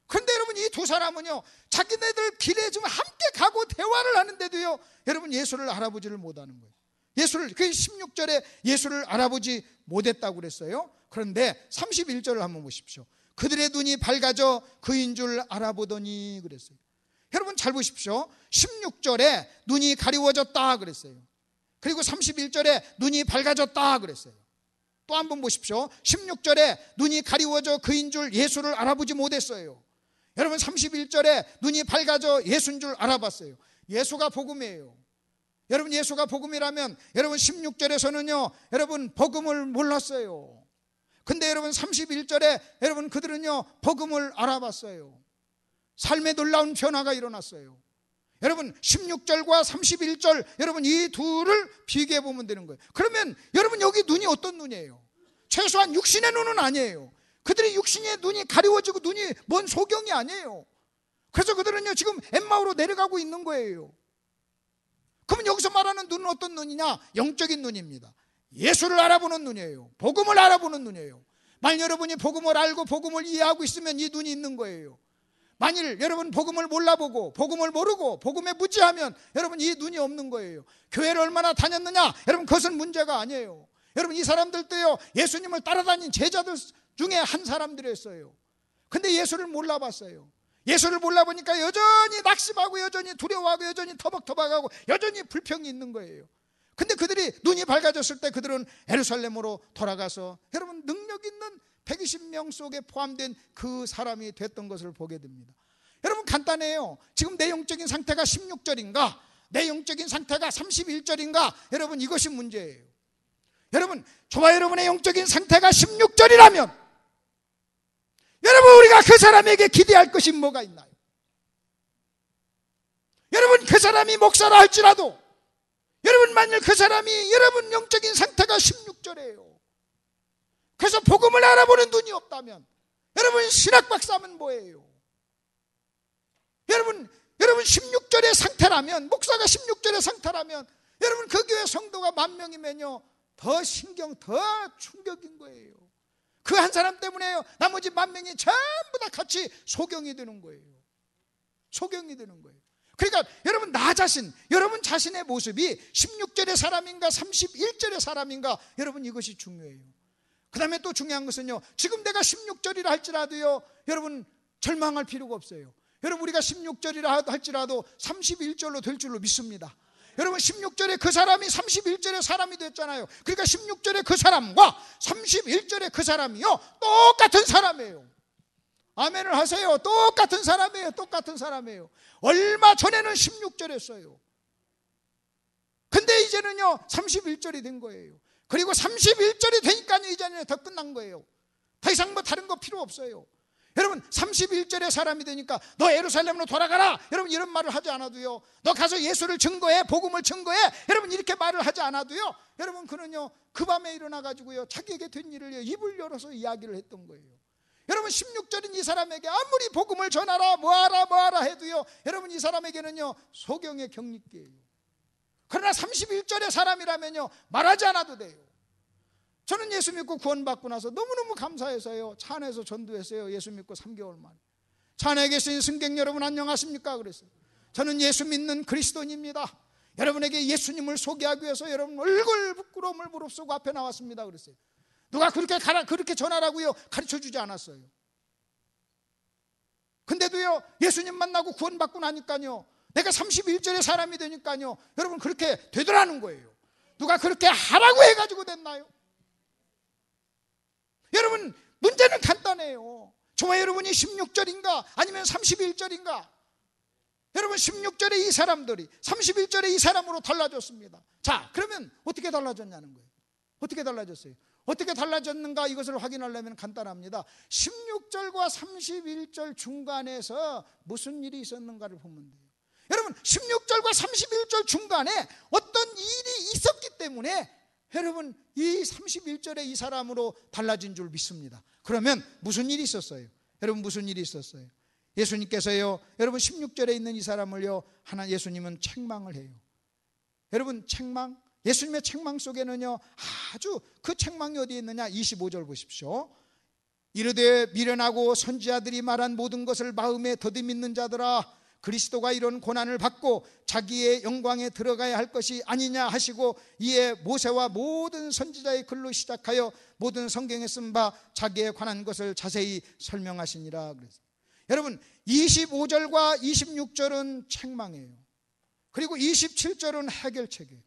[SPEAKER 3] 그런데 여러분 이 두 사람은요 자기네들 길에 좀 함께 가고 대화를 하는데도요 여러분 예수를 알아보지를 못하는 거예요. 예수를 그 16절에 예수를 알아보지 못했다고 그랬어요. 그런데 31절을 한번 보십시오. 그들의 눈이 밝아져 그인 줄 알아보더니 그랬어요. 여러분 잘 보십시오. 16절에 눈이 가리워졌다 그랬어요. 그리고 31절에 눈이 밝아졌다 그랬어요. 또 한 번 보십시오. 16절에 눈이 가리워져 그인 줄 예수를 알아보지 못했어요. 여러분 31절에 눈이 밝아져 예수인 줄 알아봤어요. 예수가 복음이에요. 여러분 예수가 복음이라면 여러분 16절에서는요 여러분 복음을 몰랐어요. 근데 여러분 31절에 여러분 그들은요 복음을 알아봤어요. 삶에 놀라운 변화가 일어났어요. 여러분 16절과 31절 여러분 이 둘을 비교해 보면 되는 거예요. 그러면 여러분 여기 눈이 어떤 눈이에요? 최소한 육신의 눈은 아니에요. 그들이 육신의 눈이 가려워지고 눈이 먼 소경이 아니에요. 그래서 그들은요 지금 엠마오로 내려가고 있는 거예요. 그러면 여기서 말하는 눈은 어떤 눈이냐? 영적인 눈입니다. 예수를 알아보는 눈이에요. 복음을 알아보는 눈이에요. 만일 여러분이 복음을 알고 복음을 이해하고 있으면 이 눈이 있는 거예요. 만일 여러분 복음을 몰라보고 복음을 모르고 복음에 무지하면 여러분 이 눈이 없는 거예요. 교회를 얼마나 다녔느냐? 여러분 그것은 문제가 아니에요. 여러분 이 사람들도요 예수님을 따라다닌 제자들 중에 한 사람들이었어요. 근데 예수를 몰라봤어요. 예수를 몰라보니까 여전히 낙심하고 여전히 두려워하고 여전히 터벅터벅하고 여전히 불평이 있는 거예요. 근데 그들이 눈이 밝아졌을 때 그들은 예루살렘으로 돌아가서 여러분 능력 있는 120명 속에 포함된 그 사람이 됐던 것을 보게 됩니다. 여러분 간단해요. 지금 내 영적인 상태가 16절인가 내 영적인 상태가 31절인가 여러분 이것이 문제예요. 여러분 저와 여러분의 영적인 상태가 16절이라면 여러분 우리가 그 사람에게 기대할 것이 뭐가 있나요? 여러분 그 사람이 목사라 할지라도 여러분 만일 그 사람이 여러분 영적인 상태가 16절이에요. 그래서 복음을 알아보는 눈이 없다면 여러분 신학 박사면 뭐예요? 여러분 16절의 상태라면 목사가 16절의 상태라면 여러분 그 교회 성도가 10,000명이면요 더 충격인 거예요. 그 한 사람 때문에 나머지 10,000명이 전부 다 같이 소경이 되는 거예요. 소경이 되는 거예요. 그러니까 여러분 나 자신, 여러분 자신의 모습이 16절의 사람인가 31절의 사람인가 여러분 이것이 중요해요. 그 다음에 또 중요한 것은요 지금 내가 16절이라 할지라도요 여러분 절망할 필요가 없어요. 여러분 우리가 16절이라 할지라도 31절로 될 줄로 믿습니다. 여러분 16절에 그 사람이 31절의 사람이 됐잖아요. 그러니까 16절에 그 사람과 31절에 그 사람이요 똑같은 사람이에요. 아멘을 하세요. 똑같은 사람이에요. 똑같은 사람이에요. 얼마 전에는 16절이었어요. 근데 이제는요 31절이 된 거예요. 그리고 31절이 되니까요 이제는 더 끝난 거예요. 더 이상 뭐 다른 거 필요 없어요. 여러분 31절의 사람이 되니까 너 예루살렘으로 돌아가라 여러분 이런 말을 하지 않아도요 너 가서 예수를 증거해 복음을 증거해 여러분 이렇게 말을 하지 않아도요 여러분 그는요 그 밤에 일어나 가지고요 자기에게 된 일을 입을 열어서 이야기를 했던 거예요. 여러분 16절인 이 사람에게 아무리 복음을 전하라 뭐하라 해도요 여러분 이 사람에게는요 소경의 격리기예요. 그러나 31절의 사람이라면요 말하지 않아도 돼요. 저는 예수 믿고 구원받고 나서 너무너무 감사해서요 차 안에서 전도했어요. 예수 믿고 3개월 만에. 차 안에 계신 승객 여러분 안녕하십니까 그랬어요. 저는 예수 믿는 그리스도인입니다. 여러분에게 예수님을 소개하기 위해서 여러분 얼굴 부끄러움을 무릅쓰고 앞에 나왔습니다 그랬어요. 누가 그렇게 전하라고요 가르쳐주지 않았어요. 근데도요 예수님 만나고 구원받고 나니까요 내가 31절의 사람이 되니까요 여러분 그렇게 되더라는 거예요. 누가 그렇게 하라고 해가지고 됐나요? 여러분 문제는 간단해요. 저와 여러분이 16절인가 아니면 31절인가 여러분 16절에 이 사람들이 31절에 이 사람으로 달라졌습니다. 자 그러면 어떻게 달라졌냐는 거예요. 어떻게 달라졌어요? 어떻게 달라졌는가 이것을 확인하려면 간단합니다. 16절과 31절 중간에서 무슨 일이 있었는가를 보면 돼요. 여러분 16절과 31절 중간에 어떤 일이 있었기 때문에 여러분 이 31절에 이 사람으로 달라진 줄 믿습니다. 그러면 무슨 일이 있었어요? 여러분 무슨 일이 있었어요? 예수님께서요 여러분 16절에 있는 이 사람을요 예수님은 책망을 해요. 여러분 책망 예수님의 책망 속에는요 아주 그 책망이 어디에 있느냐 25절 보십시오. 이르되 미련하고 선지자들이 말한 모든 것을 마음에 더듬이는 자들아 그리스도가 이런 고난을 받고 자기의 영광에 들어가야 할 것이 아니냐 하시고 이에 모세와 모든 선지자의 글로 시작하여 모든 성경에 쓴 바 자기에 관한 것을 자세히 설명하시니라 그랬어요. 여러분 25절과 26절은 책망이에요. 그리고 27절은 해결책이에요.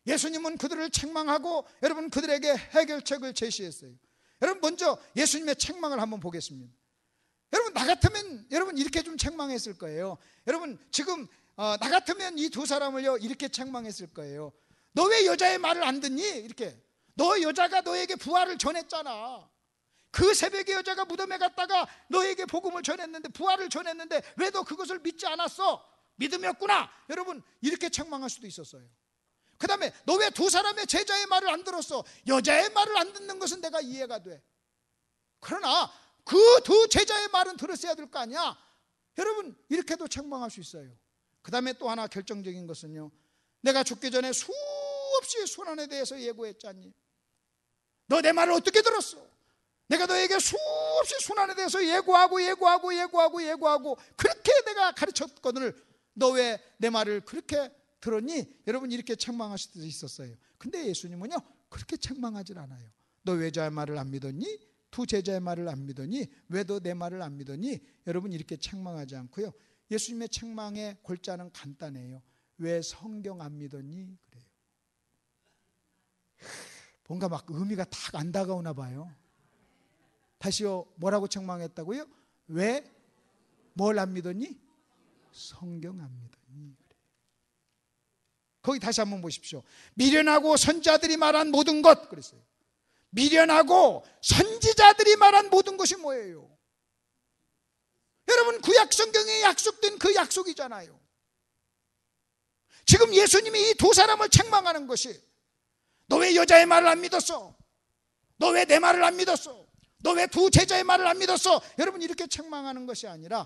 [SPEAKER 3] 예수님은 그들을 책망하고 여러분 그들에게 해결책을 제시했어요. 여러분 먼저 예수님의 책망을 한번 보겠습니다. 여러분 나 같으면 여러분 이렇게 좀 책망했을 거예요. 여러분 지금 나 같으면 이 두 사람을요 이렇게 책망했을 거예요. 너 왜 여자의 말을 안 듣니? 이렇게 너 여자가 너에게 부활을 전했잖아. 그 새벽에 여자가 무덤에 갔다가 너에게 복음을 전했는데 부활을 전했는데 왜 너 그것을 믿지 않았어? 믿음이었구나. 여러분 이렇게 책망할 수도 있었어요. 그 다음에 너 왜 두 사람의 제자의 말을 안 들었어? 여자의 말을 안 듣는 것은 내가 이해가 돼. 그러나 그 두 제자의 말은 들었어야 될 거 아니야. 여러분 이렇게도 책망할 수 있어요. 그 다음에 또 하나 결정적인 것은요, 내가 죽기 전에 수없이 순환에 대해서 예고했잖니. 너 내 말을 어떻게 들었어? 내가 너에게 수없이 순환에 대해서 예고하고 그렇게 내가 가르쳤거든. 너 왜 내 말을 그렇게 들었니? 여러분 이렇게 책망할 수도 있었어요. 근데 예수님은요 그렇게 책망하질 않아요. 너 왜 제 말을 안 믿었니? 두 제자의 말을 안 믿었니? 왜 너 내 말을 안 믿었니? 여러분 이렇게 책망하지 않고요, 예수님의 책망의 골자는 간단해요. 왜 성경 안 믿었니? 그래요. 뭔가 막 의미가 딱 안 다가오나 봐요. 다시요, 뭐라고 책망했다고요? 왜 뭘 안 믿었니? 성경 안 믿었니? 거기 다시 한번 보십시오. 미련하고 선지자들이 말한 모든 것 그랬어요. 미련하고 선지자들이 말한 모든 것이 뭐예요? 여러분 구약 성경에 약속된 그 약속이잖아요. 지금 예수님이 이 두 사람을 책망하는 것이, 너 왜 여자의 말을 안 믿었어? 너 왜 내 말을 안 믿었어? 너 왜 두 제자의 말을 안 믿었어? 여러분 이렇게 책망하는 것이 아니라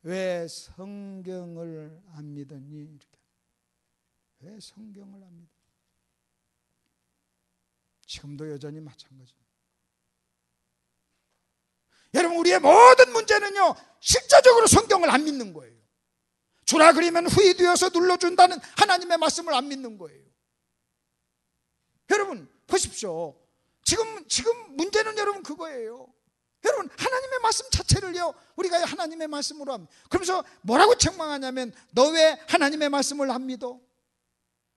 [SPEAKER 3] 왜 성경을 안 믿었니? 이렇게. 왜 성경을 안 믿어? 지금도 여전히 마찬가지입니다. 여러분 우리의 모든 문제는요 실제적으로 성경을 안 믿는 거예요. 주라 그리면 후이 되어서 눌러준다는 하나님의 말씀을 안 믿는 거예요. 여러분 보십시오. 지금 문제는 여러분 그거예요. 여러분 하나님의 말씀 자체를요 우리가 하나님의 말씀으로 합니다. 그러면서 뭐라고 책망하냐면 너 왜 하나님의 말씀을 안 믿어?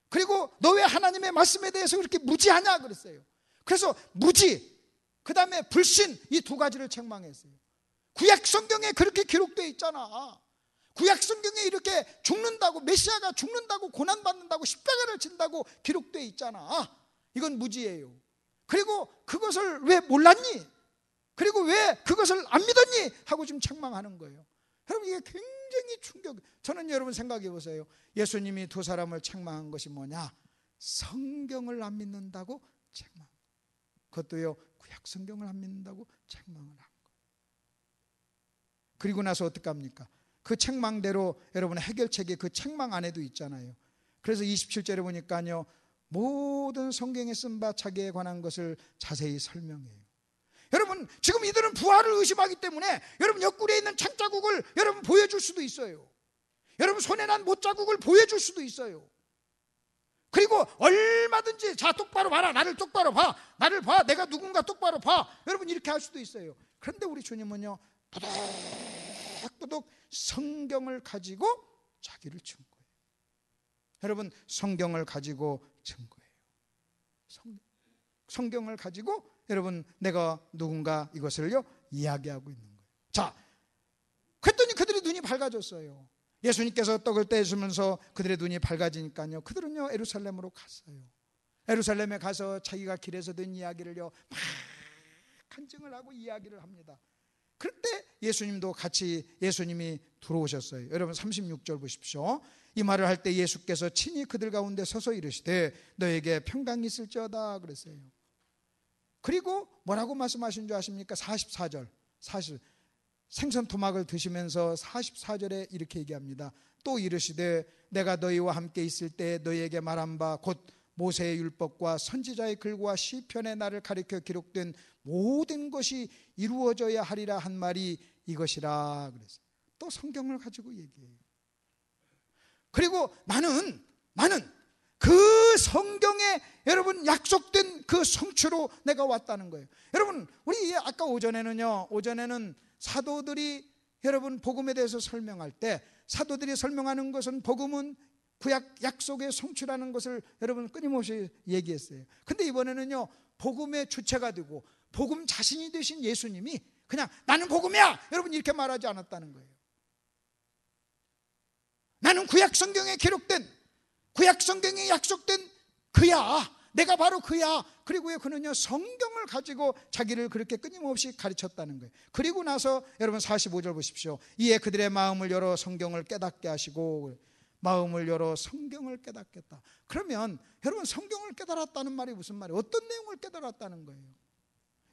[SPEAKER 3] 그리고 너 왜 하나님의 말씀에 대해서 그렇게 무지하냐 그랬어요. 그래서 무지, 그 다음에 불신, 이 두 가지를 책망했어요. 구약 성경에 그렇게 기록되어 있잖아. 구약 성경에 이렇게 죽는다고, 메시아가 죽는다고, 고난받는다고, 십자가를 진다고 기록되어 있잖아. 이건 무지예요. 그리고 그것을 왜 몰랐니? 그리고 왜 그것을 안 믿었니? 하고 지금 책망하는 거예요. 여러분 이게 굉장히 충격. 저는 여러분 생각해 보세요. 예수님이 두 사람을 책망한 것이 뭐냐? 성경을 안 믿는다고 책망. 그것도요 구약 성경을 안 믿는다고 책망을 한 거예요. 그리고 나서 어떻게 합니까? 그 책망대로 여러분 해결책이 그 책망 안에도 있잖아요. 그래서 27절에 보니까요 모든 성경에 쓴 바 자기에 관한 것을 자세히 설명해요. 여러분 지금 이들은 부활을 의심하기 때문에 여러분 옆구리에 있는 창자국을 여러분 보여줄 수도 있어요. 여러분 손에 난 못자국을 보여줄 수도 있어요. 그리고 얼마든지 자 똑바로 봐라, 나를 똑바로 봐, 나를 봐, 내가 누군가 똑바로 봐, 여러분 이렇게 할 수도 있어요. 그런데 우리 주님은요 부득부득 성경을 가지고 자기를 친 거예요. 여러분 성경을 가지고 친 거예요. 성경을 가지고 여러분 내가 누군가 이것을요 이야기하고 있는 거예요. 자, 그랬더니 그들의 눈이 밝아졌어요. 예수님께서 떡을 떼주면서 그들의 눈이 밝아지니까요 그들은요 예루살렘으로 갔어요. 예루살렘에 가서 자기가 길에서 든 이야기를요 막 간증을 하고 이야기를 합니다. 그때 예수님도 같이 예수님이 들어오셨어요. 여러분 36절 보십시오. 이 말을 할 때 예수께서 친히 그들 가운데 서서 이르시되 너에게 평강이 있을지어다 그랬어요. 그리고 뭐라고 말씀하신 줄 아십니까? 44절 생선 토막을 드시면서 44절에 이렇게 얘기합니다. 또 이르시되 내가 너희와 함께 있을 때 너희에게 말한 바 곧 모세의 율법과 선지자의 글과 시편의 나를 가리켜 기록된 모든 것이 이루어져야 하리라 한 말이 이것이라 그랬어요. 또 성경을 가지고 얘기해요. 그리고 나는 그 성경에 여러분 약속된 그 성취로 내가 왔다는 거예요. 여러분 우리 아까 오전에는 사도들이 여러분 복음에 대해서 설명할 때 사도들이 설명하는 것은 복음은 구약 약속의 성취라는 것을 여러분 끊임없이 얘기했어요. 근데 이번에는요 복음의 주체가 되고 복음 자신이 되신 예수님이 그냥 나는 복음이야 여러분 이렇게 말하지 않았다는 거예요. 나는 구약 성경에 기록된 구약 성경에 약속된 그야, 내가 바로 그야. 그리고 그는요 성경을 가지고 자기를 그렇게 끊임없이 가르쳤다는 거예요. 그리고 나서 여러분 45절 보십시오. 이에 그들의 마음을 열어 성경을 깨닫게 하시고 마음을 열어 성경을 깨닫겠다. 그러면 여러분, 성경을 깨달았다는 말이 무슨 말이에요? 어떤 내용을 깨달았다는 거예요?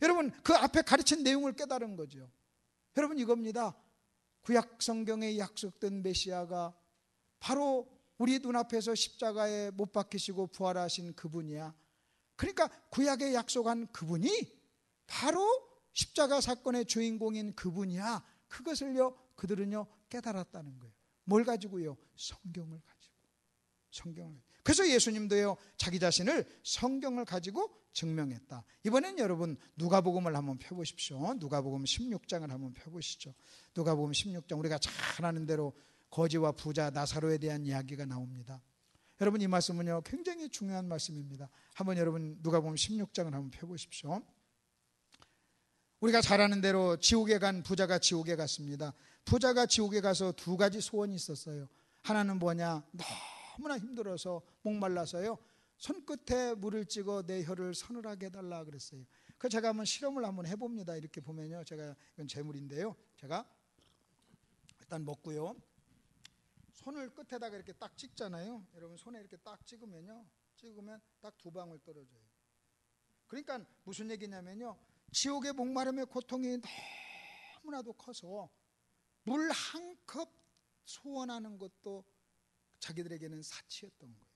[SPEAKER 3] 여러분, 그 앞에 가르친 내용을 깨달은 거죠. 여러분, 이겁니다. 구약 성경에 약속된 메시아가 바로 우리 눈앞에서 십자가에 못 박히시고 부활하신 그분이야. 그러니까 구약에 약속한 그분이 바로 십자가 사건의 주인공인 그분이야. 그것을요, 그들은요 깨달았다는 거예요. 뭘 가지고요? 성경을 가지고. 성경을. 그래서 예수님도요 자기 자신을 성경을 가지고 증명했다. 이번엔 여러분 누가복음을 한번 펴보십시오. 누가복음 16장을 한번 펴보시죠. 누가복음 16장, 우리가 잘 아는 대로 거지와 부자 나사로에 대한 이야기가 나옵니다. 여러분, 이 말씀은요 굉장히 중요한 말씀입니다. 한번 여러분 누가복음 16장을 한번 펴보십시오. 우리가 잘 아는 대로 지옥에 간 부자가 지옥에 갔습니다. 부자가 지옥에 가서 두 가지 소원이 있었어요. 하나는 뭐냐? 너무나 힘들어서 목말라서요 손끝에 물을 찍어 내 혀를 서늘하게 해달라 그랬어요. 그 제가 한번 실험을 한번 해봅니다. 이렇게 보면요, 제가 이건 재물인데요, 제가 일단 먹고요, 손을 끝에다가 이렇게 딱 찍잖아요. 여러분, 손에 이렇게 딱 찍으면 딱 두 방울 떨어져요. 그러니까 무슨 얘기냐면요, 지옥의 목마름의 고통이 너무나도 커서 물 한 컵 소원하는 것도 자기들에게는 사치였던 거예요.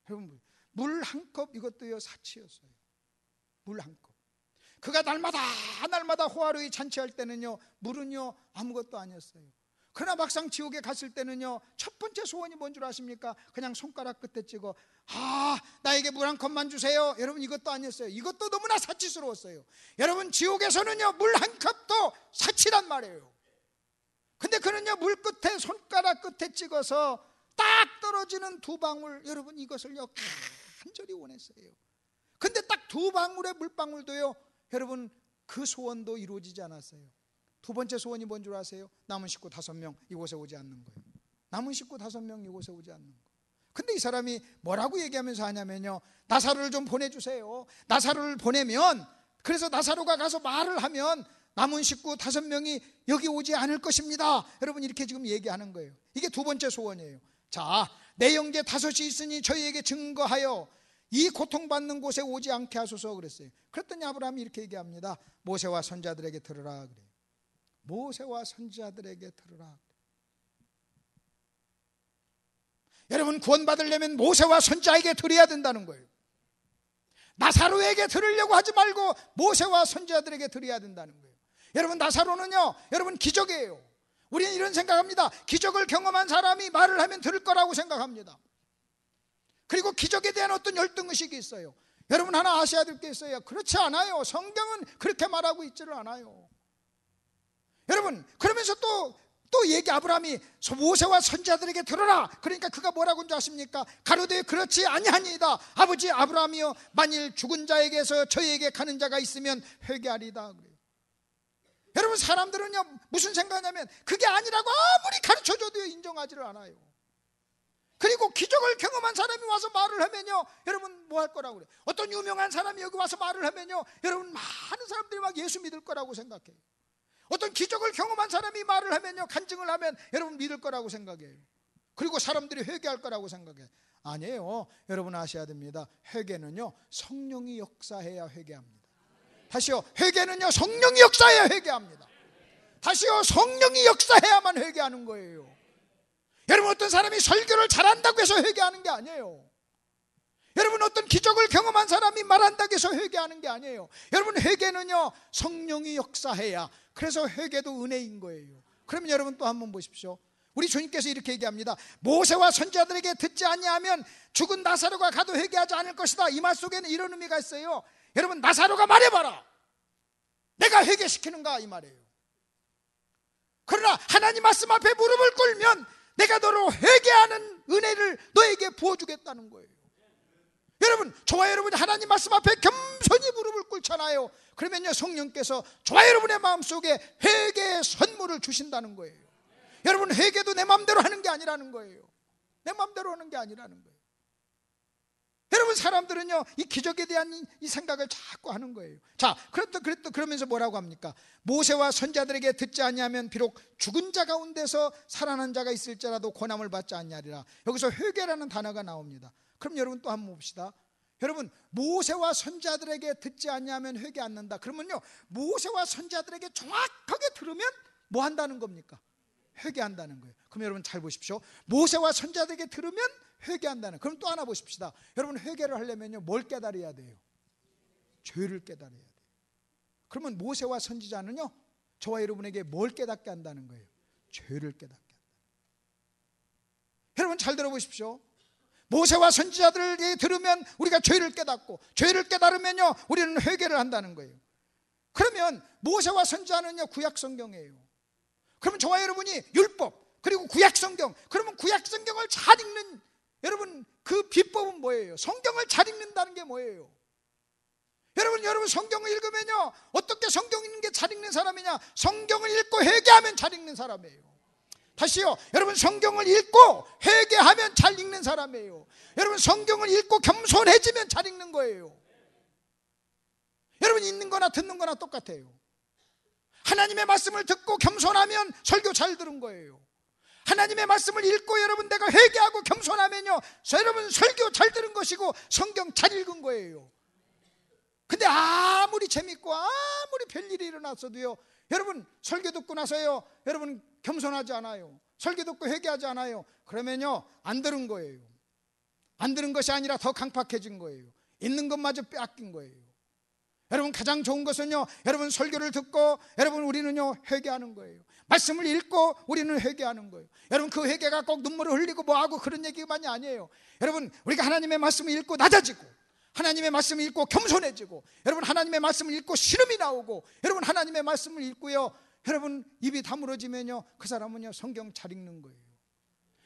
[SPEAKER 3] 여러분, 물 한 컵 이것도요 사치였어요. 물 한 컵. 그가 날마다 호화로이 잔치할 때는요 물은요 아무것도 아니었어요. 그러나 막상 지옥에 갔을 때는요 첫 번째 소원이 뭔 줄 아십니까? 그냥 손가락 끝에 찍어 나에게 물 한 컵만 주세요. 여러분, 이것도 아니었어요. 이것도 너무나 사치스러웠어요. 여러분, 지옥에서는요 물 한 컵도 사치란 말이에요. 근데 그는요 물 끝에, 손가락 끝에 찍어서 딱 떨어지는 두 방울, 여러분 이것을요 간절히 원했어요. 근데 딱 두 방울의 물방울도요 여러분 그 소원도 이루어지지 않았어요. 두 번째 소원이 뭔 줄 아세요? 남은 식구 5명 이곳에 오지 않는 거예요. 남은 식구 5명 이곳에 오지 않는 거. 근데 이 사람이 뭐라고 얘기하면서 하냐면요, 나사로를 좀 보내주세요. 나사로를 보내면, 그래서 나사로가 가서 말을 하면 남은 식구 5명이 여기 오지 않을 것입니다. 여러분, 이렇게 지금 얘기하는 거예요. 이게 두 번째 소원이에요. 자, 내 형제 5이 있으니 저희에게 증거하여 이 고통받는 곳에 오지 않게 하소서 그랬어요. 그랬더니 아브라함이 이렇게 얘기합니다. 모세와 선지자들에게 들으라 그래요. 모세와 선지자들에게 들으라. 여러분, 구원받으려면 모세와 선지자에게 들어야 된다는 거예요. 나사로에게 들으려고 하지 말고 모세와 선지자들에게 들어야 된다는 거예요. 여러분, 나사로는요 여러분 기적이에요. 우리는 이런 생각합니다. 기적을 경험한 사람이 말을 하면 들을 거라고 생각합니다. 그리고 기적에 대한 어떤 열등의식이 있어요. 여러분, 하나 아셔야 될 게 있어요. 그렇지 않아요. 성경은 그렇게 말하고 있지를 않아요. 여러분, 그러면서 또 아브라함이 모세와 선지자들에게 들어라. 그러니까 그가 뭐라고 한지 아십니까? 가로되 그렇지 아니하니이다. 아버지 아브라함이여, 만일 죽은 자에게서 저희에게 가는 자가 있으면 회개하리다 그래요. 여러분, 사람들은요 무슨 생각하냐면 그게 아니라고 아무리 가르쳐줘도 인정하지를 않아요. 그리고 기적을 경험한 사람이 와서 말을 하면요 여러분 뭐 할 거라고 그래요? 어떤 유명한 사람이 여기 와서 말을 하면요 여러분 많은 사람들이 막 예수 믿을 거라고 생각해요. 어떤 기적을 경험한 사람이 말을 하면요 간증을 하면 여러분 믿을 거라고 생각해요. 그리고 사람들이 회개할 거라고 생각해요. 아니에요. 여러분 아셔야 됩니다. 회개는요 성령이 역사해야 회개합니다. 다시요, 회개는요 성령이 역사해야 회개합니다. 다시요, 성령이 역사해야만 회개하는 거예요. 여러분, 어떤 사람이 설교를 잘한다고 해서 회개하는 게 아니에요. 여러분, 어떤 기적을 경험한 사람이 말한다고 해서 회개하는 게 아니에요. 여러분, 회개는요 성령이 역사해야. 그래서 회개도 은혜인 거예요. 그러면 여러분 또 한번 보십시오. 우리 주님께서 이렇게 얘기합니다. 모세와 선지자들에게 듣지 아니하면 죽은 나사로가 가도 회개하지 않을 것이다. 이 말 속에는 이런 의미가 있어요. 여러분, 나사로가 말해봐라. 내가 회개시키는가 이 말이에요. 그러나 하나님 말씀 앞에 무릎을 꿇으면 내가 너로 회개하는 은혜를 너에게 부어주겠다는 거예요. 여러분, 저와 여러분이 하나님 말씀 앞에 겸손히 무릎을 꿇잖아요. 그러면요 성령께서 저와 여러분의 마음속에 회개의 선물을 주신다는 거예요. 여러분, 회개도 내 마음대로 하는 게 아니라는 거예요. 내 마음대로 하는 게 아니라는 거예요. 여러분, 여러분 사람들은요 이 기적에 대한 이 생각을 자꾸 하는 거예요. 자, 그러면서 뭐라고 합니까? 모세와 선자들에게 듣지 아니하면 비록 죽은 자 가운데서 살아난 자가 있을지라도 고난을 받지 아니하리라. 여기서 회개라는 단어가 나옵니다. 그럼 여러분 또 한번 봅시다. 여러분, 모세와 선자들에게 듣지 아니하면 회개 않는다. 그러면요 모세와 선자들에게 정확하게 들으면 뭐 한다는 겁니까? 회개한다는 거예요. 그럼 여러분 잘 보십시오. 모세와 선자들에게 들으면 회개한다는. 그럼 또 하나 보십시다. 여러분 회개를 하려면요 뭘 깨달아야 돼요? 죄를 깨달아야 돼요. 그러면 모세와 선지자는요 저와 여러분에게 뭘 깨닫게 한다는 거예요? 죄를 깨닫게 한다. 여러분 잘 들어보십시오. 모세와 선지자들에게 들으면 우리가 죄를 깨닫고, 죄를 깨달으면요 우리는 회개를 한다는 거예요. 그러면 모세와 선지자는요 구약 성경이에요. 그러면 저와 여러분이 율법 그리고 구약 성경, 그러면 구약 성경을 잘 읽는 여러분 그 비법은 뭐예요? 성경을 잘 읽는다는 게 뭐예요? 여러분 성경을 읽으면요 어떻게 성경 읽는 게 잘 읽는 사람이냐? 성경을 읽고 회개하면 잘 읽는 사람이에요. 다시요, 여러분 성경을 읽고 회개하면 잘 읽는 사람이에요. 여러분 성경을 읽고 겸손해지면 잘 읽는 거예요. 여러분 읽는 거나 듣는 거나 똑같아요. 하나님의 말씀을 듣고 겸손하면 설교 잘 들은 거예요. 하나님의 말씀을 읽고 여러분 내가 회개하고 겸손하면요 여러분 설교 잘 들은 것이고 성경 잘 읽은 거예요. 근데 아무리 재밌고 아무리 별일이 일어났어도요 여러분 설교 듣고 나서요 여러분 겸손하지 않아요. 설교 듣고 회개하지 않아요. 그러면요 안 들은 거예요. 안 들은 것이 아니라 더 강팍해진 거예요. 있는 것마저 빼앗긴 거예요. 여러분 가장 좋은 것은요 여러분 설교를 듣고 여러분 우리는요 회개하는 거예요. 말씀을 읽고 우리는 회개하는 거예요. 여러분 그 회개가 꼭 눈물을 흘리고 뭐하고 그런 얘기만이 아니에요. 여러분 우리가 하나님의 말씀을 읽고 낮아지고, 하나님의 말씀을 읽고 겸손해지고, 여러분 하나님의 말씀을 읽고 신음이 나오고, 여러분 하나님의 말씀을 읽고요 여러분 입이 다물어지면요 그 사람은요 성경 잘 읽는 거예요.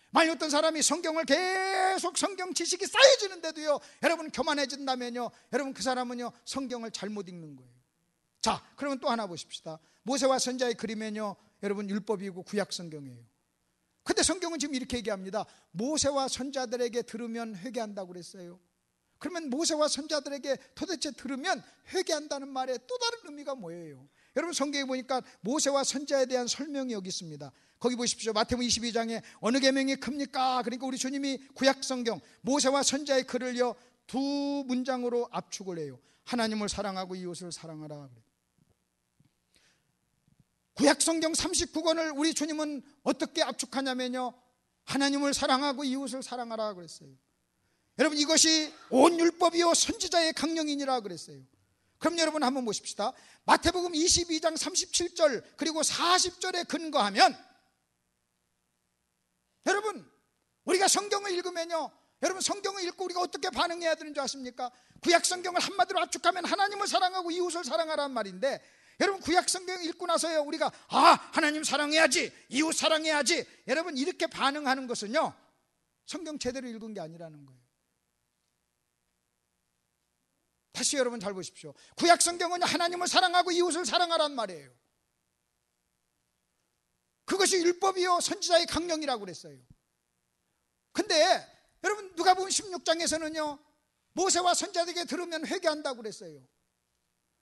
[SPEAKER 3] 만약 어떤 사람이 성경을 계속 성경 지식이 쌓여지는데도요 여러분 교만해진다면요 여러분 그 사람은요 성경을 잘못 읽는 거예요. 자, 그러면 또 하나 보십시다. 모세와 선자의 그림은요 여러분 율법이고 구약 성경이에요. 근데 성경은 지금 이렇게 얘기합니다. 모세와 선자들에게 들으면 회개한다고 그랬어요. 그러면 모세와 선자들에게 도대체 들으면 회개한다는 말의 또 다른 의미가 뭐예요? 여러분 성경에 보니까 모세와 선자에 대한 설명이 여기 있습니다. 거기 보십시오. 마태복음 22장에 어느 계명이 큽니까? 그러니까 우리 주님이 구약 성경 모세와 선자의 글을요 두 문장으로 압축을 해요. 하나님을 사랑하고 이웃을 사랑하라. 구약 성경 39권을 우리 주님은 어떻게 압축하냐면요 하나님을 사랑하고 이웃을 사랑하라 그랬어요. 여러분 이것이 온 율법이요 선지자의 강령이니라 그랬어요. 그럼 여러분 한번 보십시다. 마태복음 22장 37절 그리고 40절에 근거하면 여러분 우리가 성경을 읽으면요 여러분 성경을 읽고 우리가 어떻게 반응해야 되는 줄 아십니까? 구약 성경을 한마디로 압축하면 하나님을 사랑하고 이웃을 사랑하라는 말인데, 여러분 구약 성경 읽고 나서요 우리가 하나님 사랑해야지 이웃 사랑해야지 여러분 이렇게 반응하는 것은요 성경 제대로 읽은 게 아니라는 거예요. 다시 여러분 잘 보십시오. 구약 성경은 하나님을 사랑하고 이웃을 사랑하라는 말이에요. 그것이 율법이요 선지자의 강령이라고 그랬어요. 근데 여러분 누가복음 16장에서는요 모세와 선지자에게 들으면 회개한다고 그랬어요.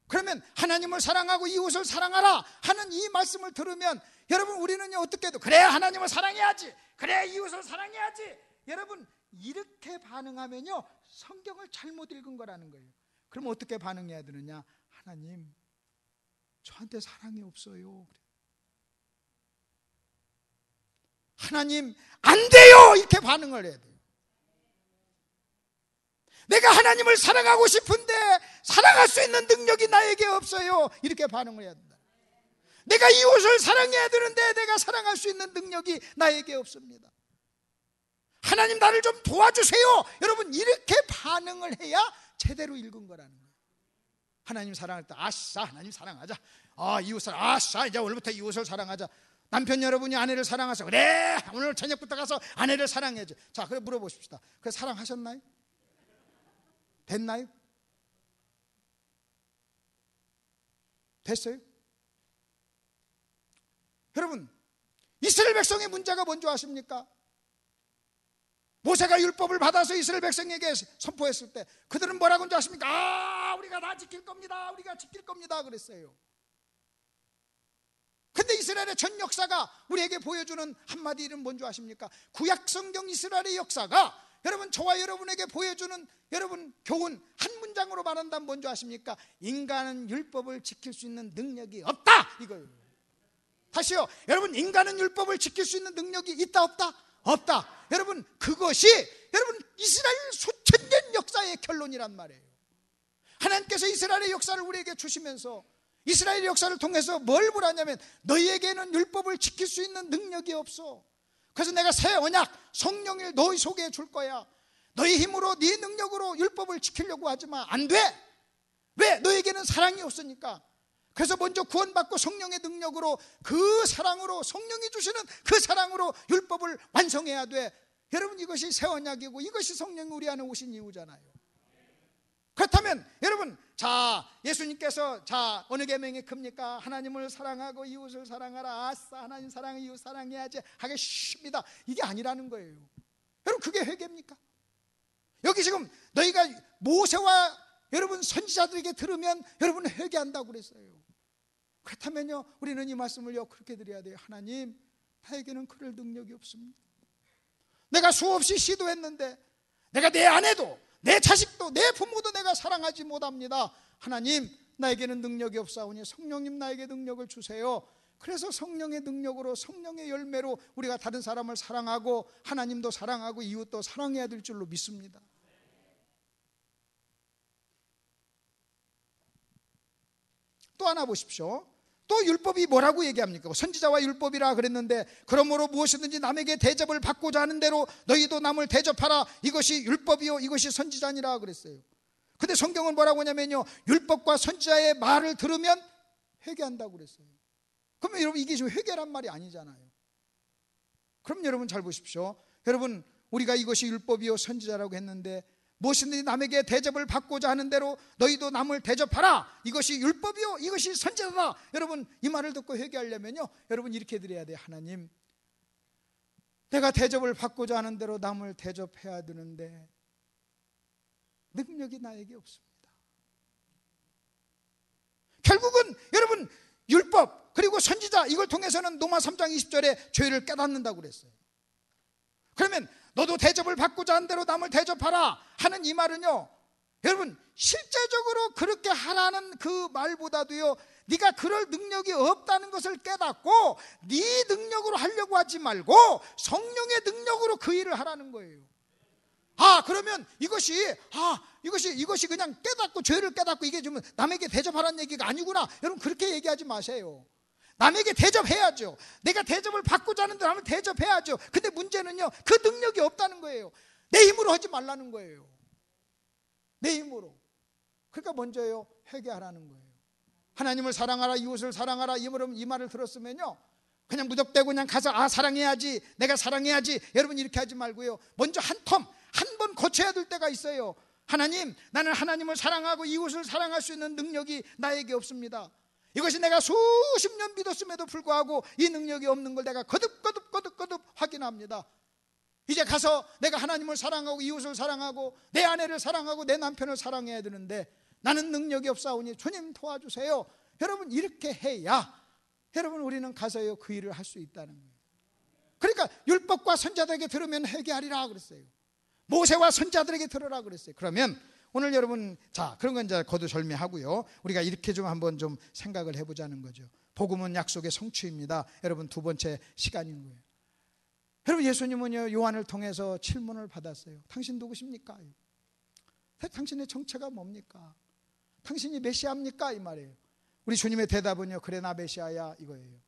[SPEAKER 3] 그러면 하나님을 사랑하고 이웃을 사랑하라 하는 이 말씀을 들으면 여러분 우리는요 어떻게 해도 그래 하나님을 사랑해야지, 그래 이웃을 사랑해야지, 여러분 이렇게 반응하면요 성경을 잘못 읽은 거라는 거예요. 그럼 어떻게 반응해야 되느냐? 하나님 저한테 사랑이 없어요. 하나님 안 돼요 이렇게 반응을 해야 돼요. 내가 하나님을 사랑하고 싶은데 사랑할 수 있는 능력이 나에게 없어요 이렇게 반응을 해야 된다. 내가 이웃을 사랑해야 되는데 내가 사랑할 수 있는 능력이 나에게 없습니다. 하나님 나를 좀 도와주세요. 여러분 이렇게 반응을 해야 제대로 읽은 거라는 거예요. 하나님 사랑할 때 아싸 하나님 사랑하자, 이웃 사랑 아싸 이제 오늘부터 이웃을 사랑하자. 남편 여러분이 아내를 사랑하세요. 그래 오늘 저녁부터 가서 아내를 사랑해야지. 자 그래 물어보십시다. 그래 사랑하셨나요? 됐나요? 됐어요? 여러분 이스라엘 백성의 문제가 뭔지 아십니까? 모세가 율법을 받아서 이스라엘 백성에게 선포했을 때 그들은 뭐라고 한줄 아십니까? 우리가 다 지킬 겁니다. 우리가 지킬 겁니다. 그랬어요. 근데 이스라엘의 전 역사가 우리에게 보여주는 한마디 이름 뭔지 아십니까? 구약 성경 이스라엘의 역사가 여러분 저와 여러분에게 보여주는 여러분 교훈 한 문장으로 말한다면 뭔지 아십니까? 인간은 율법을 지킬 수 있는 능력이 없다 이거예요. 다시요. 여러분 인간은 율법을 지킬 수 있는 능력이 있다 없다? 없다. 여러분 그것이 여러분 이스라엘 수천 년 역사의 결론이란 말이에요. 하나님께서 이스라엘의 역사를 우리에게 주시면서 이스라엘의 역사를 통해서 뭘 보라냐면 너희에게는 율법을 지킬 수 있는 능력이 없어. 그래서 내가 새 언약 성령을 너희 속에 줄 거야. 너희 힘으로 네 능력으로 율법을 지키려고 하지만 안 돼. 왜? 너희에게는 사랑이 없으니까. 그래서 먼저 구원받고 성령의 능력으로 그 사랑으로 성령이 주시는 그 사랑으로 율법을 완성해야 돼. 여러분 이것이 새 언약이고 이것이 성령이 우리 안에 오신 이유잖아요. 그렇다면 여러분 자 예수님께서 자 어느 계명이 큽니까? 하나님을 사랑하고 이웃을 사랑하라. 아싸 하나님 사랑해 이웃 사랑해야지 하기 쉽니다. 이게 아니라는 거예요. 여러분 그게 회개입니까? 여기 지금 너희가 모세와 여러분 선지자들에게 들으면 여러분은 회개한다고 그랬어요. 그렇다면요 우리는 이 말씀을요 그렇게 드려야 돼요. 하나님 나에게는 그럴 능력이 없습니다. 내가 수없이 시도했는데 내가 내 아내도 내 자식도 내 부모도 내가 사랑하지 못합니다. 하나님 나에게는 능력이 없사오니 성령님 나에게 능력을 주세요. 그래서 성령의 능력으로 성령의 열매로 우리가 다른 사람을 사랑하고 하나님도 사랑하고 이웃도 사랑해야 될 줄로 믿습니다. 또 하나 보십시오. 또 율법이 뭐라고 얘기합니까? 선지자와 율법이라 그랬는데 그러므로 무엇이든지 남에게 대접을 받고자 하는 대로 너희도 남을 대접하라. 이것이 율법이요 이것이 선지자니라 그랬어요. 근데 성경은 뭐라고 하냐면요 율법과 선지자의 말을 들으면 회개한다고 그랬어요. 그러면 여러분 이게 지금 회개란 말이 아니잖아요. 그럼 여러분 잘 보십시오. 여러분 우리가 이것이 율법이요 선지자라고 했는데 무엇이든지 남에게 대접을 받고자 하는 대로 너희도 남을 대접하라. 이것이 율법이요 이것이 선지자다. 여러분 이 말을 듣고 회개하려면요 여러분 이렇게 드려야 돼요. 하나님 내가 대접을 받고자 하는 대로 남을 대접해야 되는데 능력이 나에게 없습니다. 결국은 여러분 율법 그리고 선지자 이걸 통해서는 로마 3장 20절에 죄를 깨닫는다고 그랬어요. 그러면 너도 대접을 받고자 한 대로 남을 대접하라 하는 이 말은요 여러분 실제적으로 그렇게 하라는 그 말보다도요 네가 그럴 능력이 없다는 것을 깨닫고 네 능력으로 하려고 하지 말고 성령의 능력으로 그 일을 하라는 거예요. 그러면 이것이 그냥 깨닫고 죄를 깨닫고 이게 좀 남에게 대접하라는 얘기가 아니구나. 여러분 그렇게 얘기하지 마세요. 남에게 대접해야죠. 내가 대접을 받고자 하는데 남을 대접해야죠. 근데 문제는요 그 능력이 없다는 거예요. 내 힘으로 하지 말라는 거예요. 내 힘으로. 그러니까 먼저요 회개하라는 거예요. 하나님을 사랑하라 이웃을 사랑하라 이 말을 들었으면요 그냥 무턱대고 그냥 가서 사랑해야지 내가 사랑해야지 여러분 이렇게 하지 말고요 먼저 한 번 고쳐야 될 때가 있어요. 하나님 나는 하나님을 사랑하고 이웃을 사랑할 수 있는 능력이 나에게 없습니다. 이것이 내가 수십 년 믿었음에도 불구하고 이 능력이 없는 걸 내가 거듭 확인합니다. 이제 가서 내가 하나님을 사랑하고 이웃을 사랑하고 내 아내를 사랑하고 내 남편을 사랑해야 되는데 나는 능력이 없사오니 주님 도와주세요. 여러분 이렇게 해야 여러분 우리는 가서요 그 일을 할 수 있다는 거예요. 그러니까 율법과 선지자들에게 들으면 회개하리라 그랬어요. 모세와 선지자들에게 들으라 그랬어요. 그러면 오늘 여러분 자 그런 건 이제 거두절미하고요 우리가 이렇게 좀 한번 좀 생각을 해보자는 거죠. 복음은 약속의 성취입니다. 여러분 두 번째 시간인 거예요. 여러분 예수님은요 요한을 통해서 질문을 받았어요. 당신 누구십니까? 당신의 정체가 뭡니까? 당신이 메시아입니까? 이 말이에요. 우리 주님의 대답은요 그래 나 메시아야 이거예요.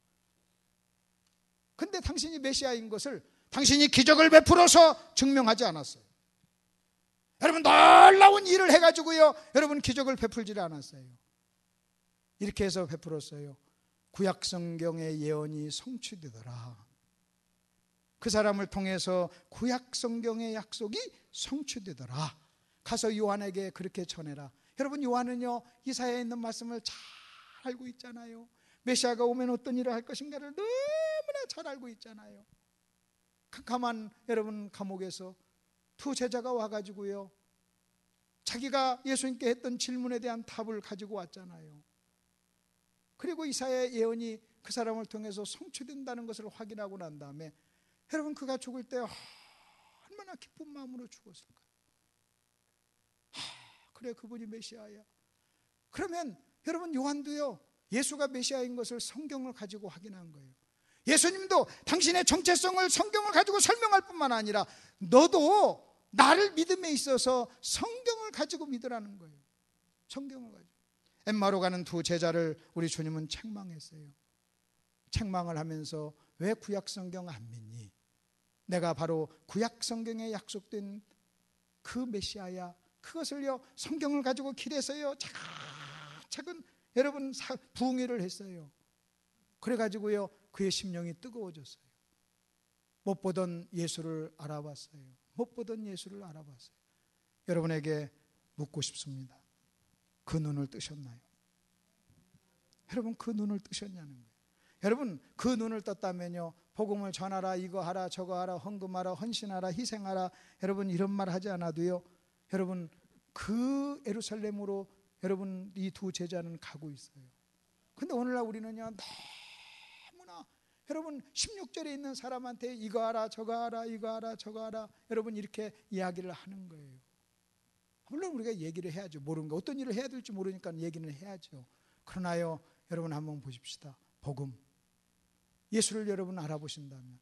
[SPEAKER 3] 근데 당신이 메시아인 것을 당신이 기적을 베풀어서 증명하지 않았어요. 여러분 놀라운 일을 해가지고요 여러분 기적을 베풀지 않았어요. 이렇게 해서 베풀었어요. 구약성경의 예언이 성취되더라. 그 사람을 통해서 구약성경의 약속이 성취되더라. 가서 요한에게 그렇게 전해라. 여러분 요한은요 이사야에 있는 말씀을 잘 알고 있잖아요. 메시아가 오면 어떤 일을 할 것인가를 너무나 잘 알고 있잖아요. 캄캄한 여러분 감옥에서 두 제자가 와가지고요, 자기가 예수님께 했던 질문에 대한 답을 가지고 왔잖아요. 그리고 이사야의 예언이 그 사람을 통해서 성취된다는 것을 확인하고 난 다음에, 여러분, 그가 죽을 때 얼마나 기쁜 마음으로 죽었을까요? 그래, 그분이 메시아야. 그러면 여러분, 요한도요, 예수가 메시아인 것을 성경을 가지고 확인한 거예요. 예수님도 당신의 정체성을 성경을 가지고 설명할 뿐만 아니라 너도 나를 믿음에 있어서 성경을 가지고 믿으라는 거예요. 성경을 가지고. 엠마로 가는 두 제자를 우리 주님은 책망했어요. 책망을 하면서 왜 구약 성경 안 믿니? 내가 바로 구약 성경에 약속된 그 메시아야. 그것을요, 성경을 가지고 길에서요 차근차근 여러분 부흥회를 했어요. 그래가지고요, 그의 심령이 뜨거워졌어요. 못 보던 예수를 알아봤어요. 못 보던 예수를 알아봤어요. 여러분에게 묻고 싶습니다. 그 눈을 뜨셨나요? 여러분, 그 눈을 뜨셨냐는 거예요. 여러분, 그 눈을 떴다면요, 복음을 전하라, 이거 하라, 저거 하라, 헌금하라, 헌신하라, 희생하라, 여러분 이런 말 하지 않아도요, 여러분 그 예루살렘으로 여러분 이 두 제자는 가고 있어요. 근데 오늘날 우리는요, 너무나 여러분 16절에 있는 사람한테 이거 하라, 저거 하라, 이거 하라, 저거 하라, 여러분 이렇게 이야기를 하는 거예요. 물론 우리가 얘기를 해야죠. 모르는 거, 어떤 일을 해야 될지 모르니까 얘기는 해야죠. 그러나요, 여러분 한번 보십시다. 복음, 예수를 여러분 알아보신다면,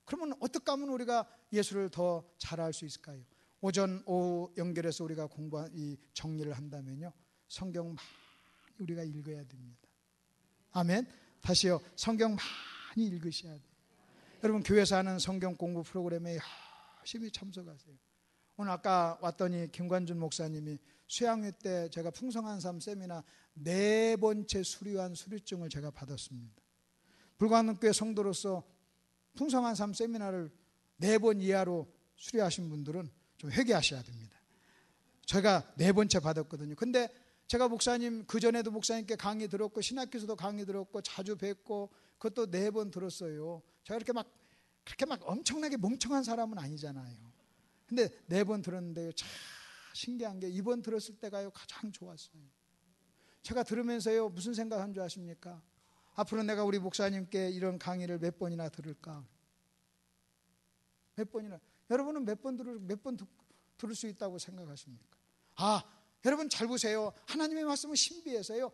[SPEAKER 3] 그러면 어떻게 하면 우리가 예수를 더 잘 알 수 있을까요? 오전 오후 연결해서 우리가 이 정리를 한다면요, 성경 많이 우리가 읽어야 됩니다. 아멘. 다시요, 성경 많이 읽으셔야 돼요. 여러분, 교회에서 하는 성경 공부 프로그램에 열심히 참석하세요. 오늘 아까 왔더니 김관준 목사님이 수양회 때 제가 풍성한 삶 세미나 4번째 수료한 수료증을 제가 받았습니다. 불광능교회 성도로서 풍성한 삶 세미나를 4번 이하로 수료하신 분들은 좀 회개하셔야 됩니다. 제가 4번째 받았거든요. 근데 제가 목사님, 그전에도 목사님께 강의 들었고 신학교에서도 강의 들었고 자주 뵙고 그것도 4번 들었어요. 제가 그렇게 막 엄청나게 멍청한 사람은 아니잖아요. 근데 4번 들었는데요, 참 신기한 게 이번 들었을 때가요 가장 좋았어요. 제가 들으면서요 무슨 생각한 줄 아십니까? 앞으로 내가 우리 목사님께 이런 강의를 몇 번이나 들을까? 몇 번이나. 여러분은 몇 번 들을 수 있다고 생각하십니까? 여러분 잘 보세요. 하나님의 말씀은 신비해서요,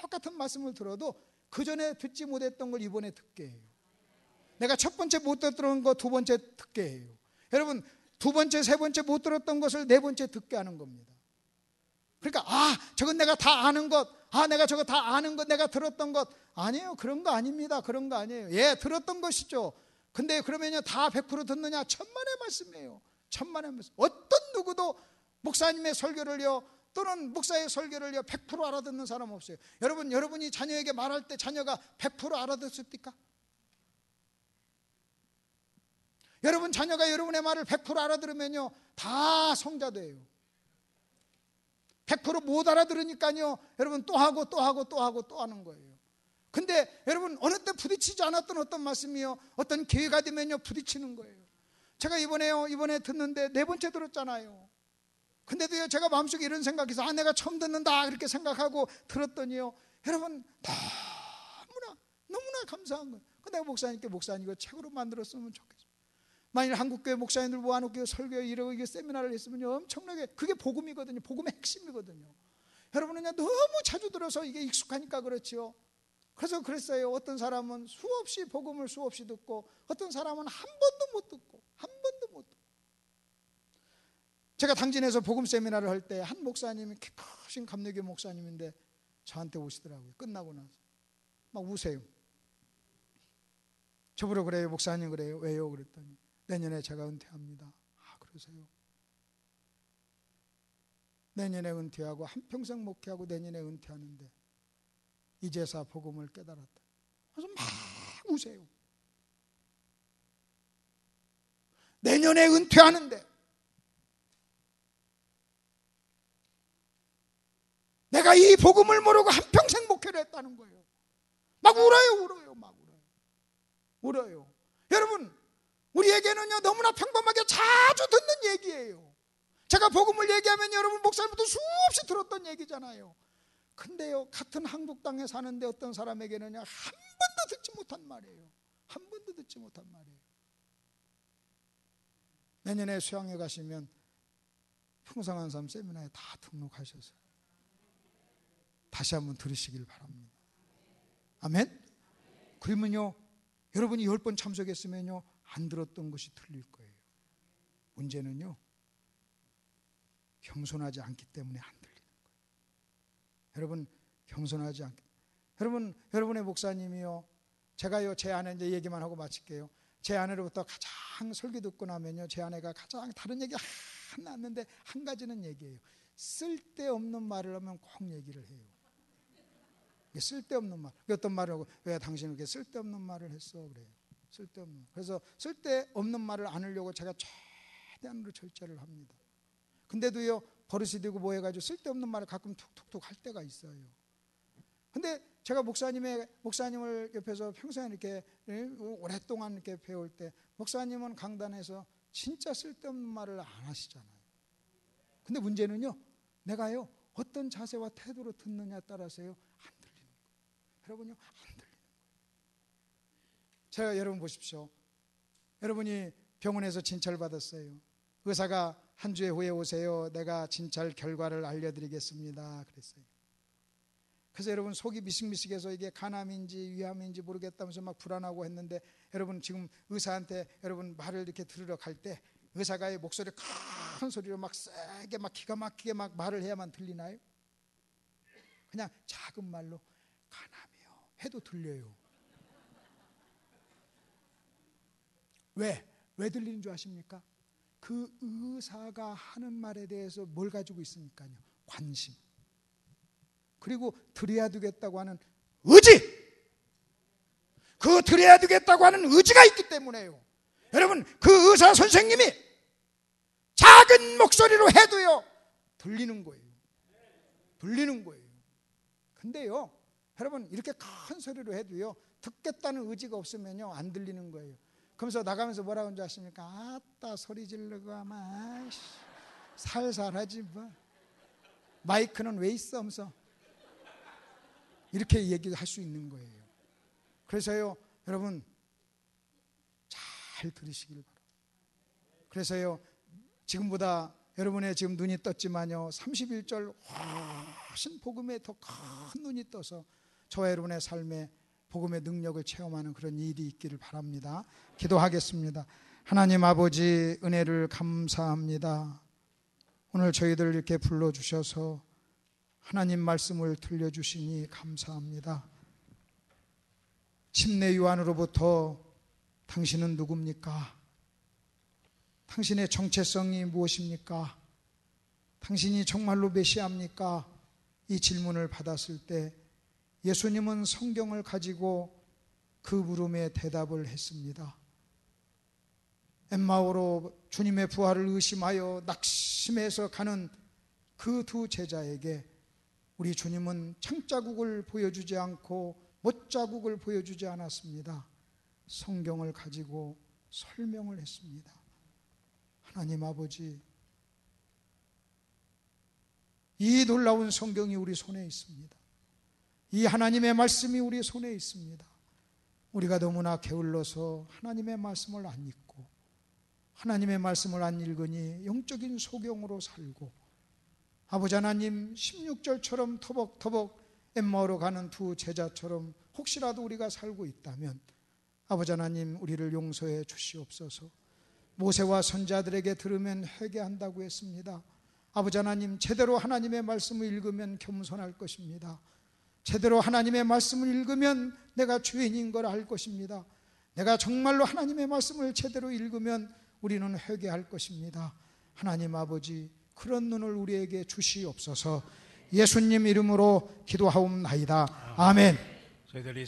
[SPEAKER 3] 똑같은 말씀을 들어도 그 전에 듣지 못했던 걸 이번에 듣게 해요. 내가 첫 번째 못 들었던 거 2번째 듣게 해요. 여러분, 2번째, 3번째 못 들었던 것을 4번째 듣게 하는 겁니다. 그러니까 저건 내가 다 아는 것, 내가 저거 다 아는 것, 내가 들었던 것. 아니에요. 그런 거 아닙니다. 그런 거 아니에요. 예, 들었던 것이죠. 근데 그러면요, 다 100% 듣느냐? 천만의 말씀이에요. 천만의 말씀. 어떤 누구도 목사님의 설교를요, 또는 목사의 설교를요 100% 알아듣는 사람 없어요. 여러분이 자녀에게 말할 때 자녀가 100% 알아듣습니까? 여러분 자녀가 여러분의 말을 100% 알아들으면요 다 성자돼요. 100% 못 알아들으니까요, 여러분 또 하고 또 하고 또 하고 또 하는 거예요. 근데 여러분 어느 때 부딪히지 않았던 어떤 말씀이요, 어떤 기회가 되면요 부딪히는 거예요. 제가 이번에 듣는데 4번째 들었잖아요. 근데도요 제가 마음속에 이런 생각해서 내가 처음 듣는다 그렇게 생각하고 들었더니요, 여러분 너무나 감사한 거예요. 내가 목사님께, 목사님 이거 책으로 만들었으면 좋겠어요. 만일 한국교회 목사님들 모아놓고 설교에 이러고 이게 세미나를 했으면요 엄청나게, 그게 복음이거든요. 복음의 핵심이거든요. 여러분은요 너무 자주 들어서 이게 익숙하니까 그렇지요. 그래서 그랬어요. 어떤 사람은 수없이 복음을 수없이 듣고, 어떤 사람은 한 번도 못 듣고. 제가 당진에서 복음 세미나를 할 때 한 목사님이 깊으신 감리교 목사님인데 저한테 오시더라고요. 끝나고 나서 막 우세요. 저보러 그래요. 목사님 그래요. 왜요? 그랬더니 내년에 제가 은퇴합니다. 그러세요? 내년에 은퇴하고 한평생 목회하고 내년에 은퇴하는데 이제서 복음을 깨달았다. 그래서 막 우세요. 내년에 은퇴하는데 내가 이 복음을 모르고 한평생 목회를 했다는 거예요. 막 울어요. 여러분 우리에게는요 너무나 평범하게 자주 듣는 얘기예요. 제가 복음을 얘기하면 여러분 목사님부터 수없이 들었던 얘기잖아요. 근데요 같은 한국 땅에 사는데 어떤 사람에게는요 한 번도 듣지 못한 말이에요. 한 번도 듣지 못한 말이에요. 내년에 수양회 가시면 풍성한 삶 세미나에 다 등록하셔서 다시 한번 들으시길 바랍니다. 아멘? 그러면요 여러분이 10번 참석했으면요 안 들었던 것이 들릴 거예요. 문제는요 겸손하지 않기 때문에 안 들리는 거예요. 여러분 겸손하지 않기, 여러분의 목사님이요 제가요 제 아내 이제 얘기만 하고 마칠게요. 제 아내로부터 가장 설교 듣고 나면요 제 아내가 가장 다른 얘기 하나 했는데 한 가지는 얘기해요. 쓸데없는 말을 하면 꼭 얘기를 해요. 쓸데없는 말. 어떤 말을 하고 왜 당신은 그렇게 쓸데없는 말을 했어 그래요. 쓸데없는. 그래서 쓸데없는 말을 안 하려고 제가 최대한으로 절제를 합니다. 근데도요 버릇이 되고 뭐 해가지고 쓸데없는 말을 가끔 툭툭툭 할 때가 있어요. 근데 제가 목사님을 옆에서 평생 이렇게 오랫동안 이렇게 배울 때 목사님은 강단에서 진짜 쓸데없는 말을 안 하시잖아요. 근데 문제는요 내가요 어떤 자세와 태도로 듣느냐에 따라서요 안 들리는 거예요. 여러분요 안 들리는 거예요. 제가 여러분 보십시오. 여러분이 병원에서 진찰 받았어요. 의사가 한 주에 후에 오세요. 내가 진찰 결과를 알려드리겠습니다 그랬어요. 그래서 여러분 속이 미식미식해서 이게 간암인지 위암인지 모르겠다면서 막 불안하고 했는데 여러분 지금 의사한테 여러분 말을 이렇게 들으러 갈 때 의사가 목소리 큰 소리로 막 세게 막 기가 막히게 막 말을 해야만 들리나요? 그냥 작은 말로 간암이요 해도 들려요. 왜 들리는 줄 아십니까? 그 의사가 하는 말에 대해서 뭘 가지고 있으니까요. 관심. 그리고 드려야 되겠다고 하는 의지. 그 드려야 되겠다고 하는 의지가 있기 때문에요. 여러분 그 의사 선생님이 작은 목소리로 해도요 들리는 거예요. 들리는 거예요. 근데요 여러분 이렇게 큰 소리로 해도요 듣겠다는 의지가 없으면요 안 들리는 거예요. 그러면서 나가면서 뭐라고 하는지 아십니까? 아따 소리 지르고 아마 살살 하지 뭐 마이크는 왜 있어 하면서 이렇게 얘기할 수 있는 거예요. 그래서요 여러분 잘 들으시길 바랍니다. 그래서요 지금보다 여러분의 지금 눈이 떴지만요 31절 훨씬 복음에 더 큰 눈이 떠서 저와 여러분의 삶에 복음의 능력을 체험하는 그런 일이 있기를 바랍니다. 기도하겠습니다. 하나님 아버지 은혜를 감사합니다. 오늘 저희들 이렇게 불러주셔서 하나님 말씀을 들려주시니 감사합니다. 침례 요한으로부터 당신은 누굽니까? 당신의 정체성이 무엇입니까? 당신이 정말로 메시아입니까? 이 질문을 받았을 때 예수님은 성경을 가지고 그 물음에 대답을 했습니다. 엠마오로 주님의 부활을 의심하여 낙심해서 가는 그 두 제자에게 우리 주님은 창자국을 보여주지 않고 못자국을 보여주지 않았습니다. 성경을 가지고 설명을 했습니다. 하나님 아버지, 이 놀라운 성경이 우리 손에 있습니다. 이 하나님의 말씀이 우리 손에 있습니다. 우리가 너무나 게을러서 하나님의 말씀을 안 읽고 하나님의 말씀을 안 읽으니 영적인 소경으로 살고 아버지 하나님 16절처럼 터벅터벅 엠마오로 가는 두 제자처럼 혹시라도 우리가 살고 있다면 아버지 하나님 우리를 용서해 주시옵소서. 모세와 선자들에게 들으면 회개한다고 했습니다. 아버지 하나님 제대로 하나님의 말씀을 읽으면 겸손할 것입니다. 제대로 하나님의 말씀을 읽으면 내가 죄인인 걸 알 것입니다. 내가 정말로 하나님의 말씀을 제대로 읽으면 우리는 회개할 것입니다. 하나님 아버지 그런 눈을 우리에게 주시옵소서. 예수님 이름으로 기도하옵나이다. 아멘.
[SPEAKER 2] 저희들이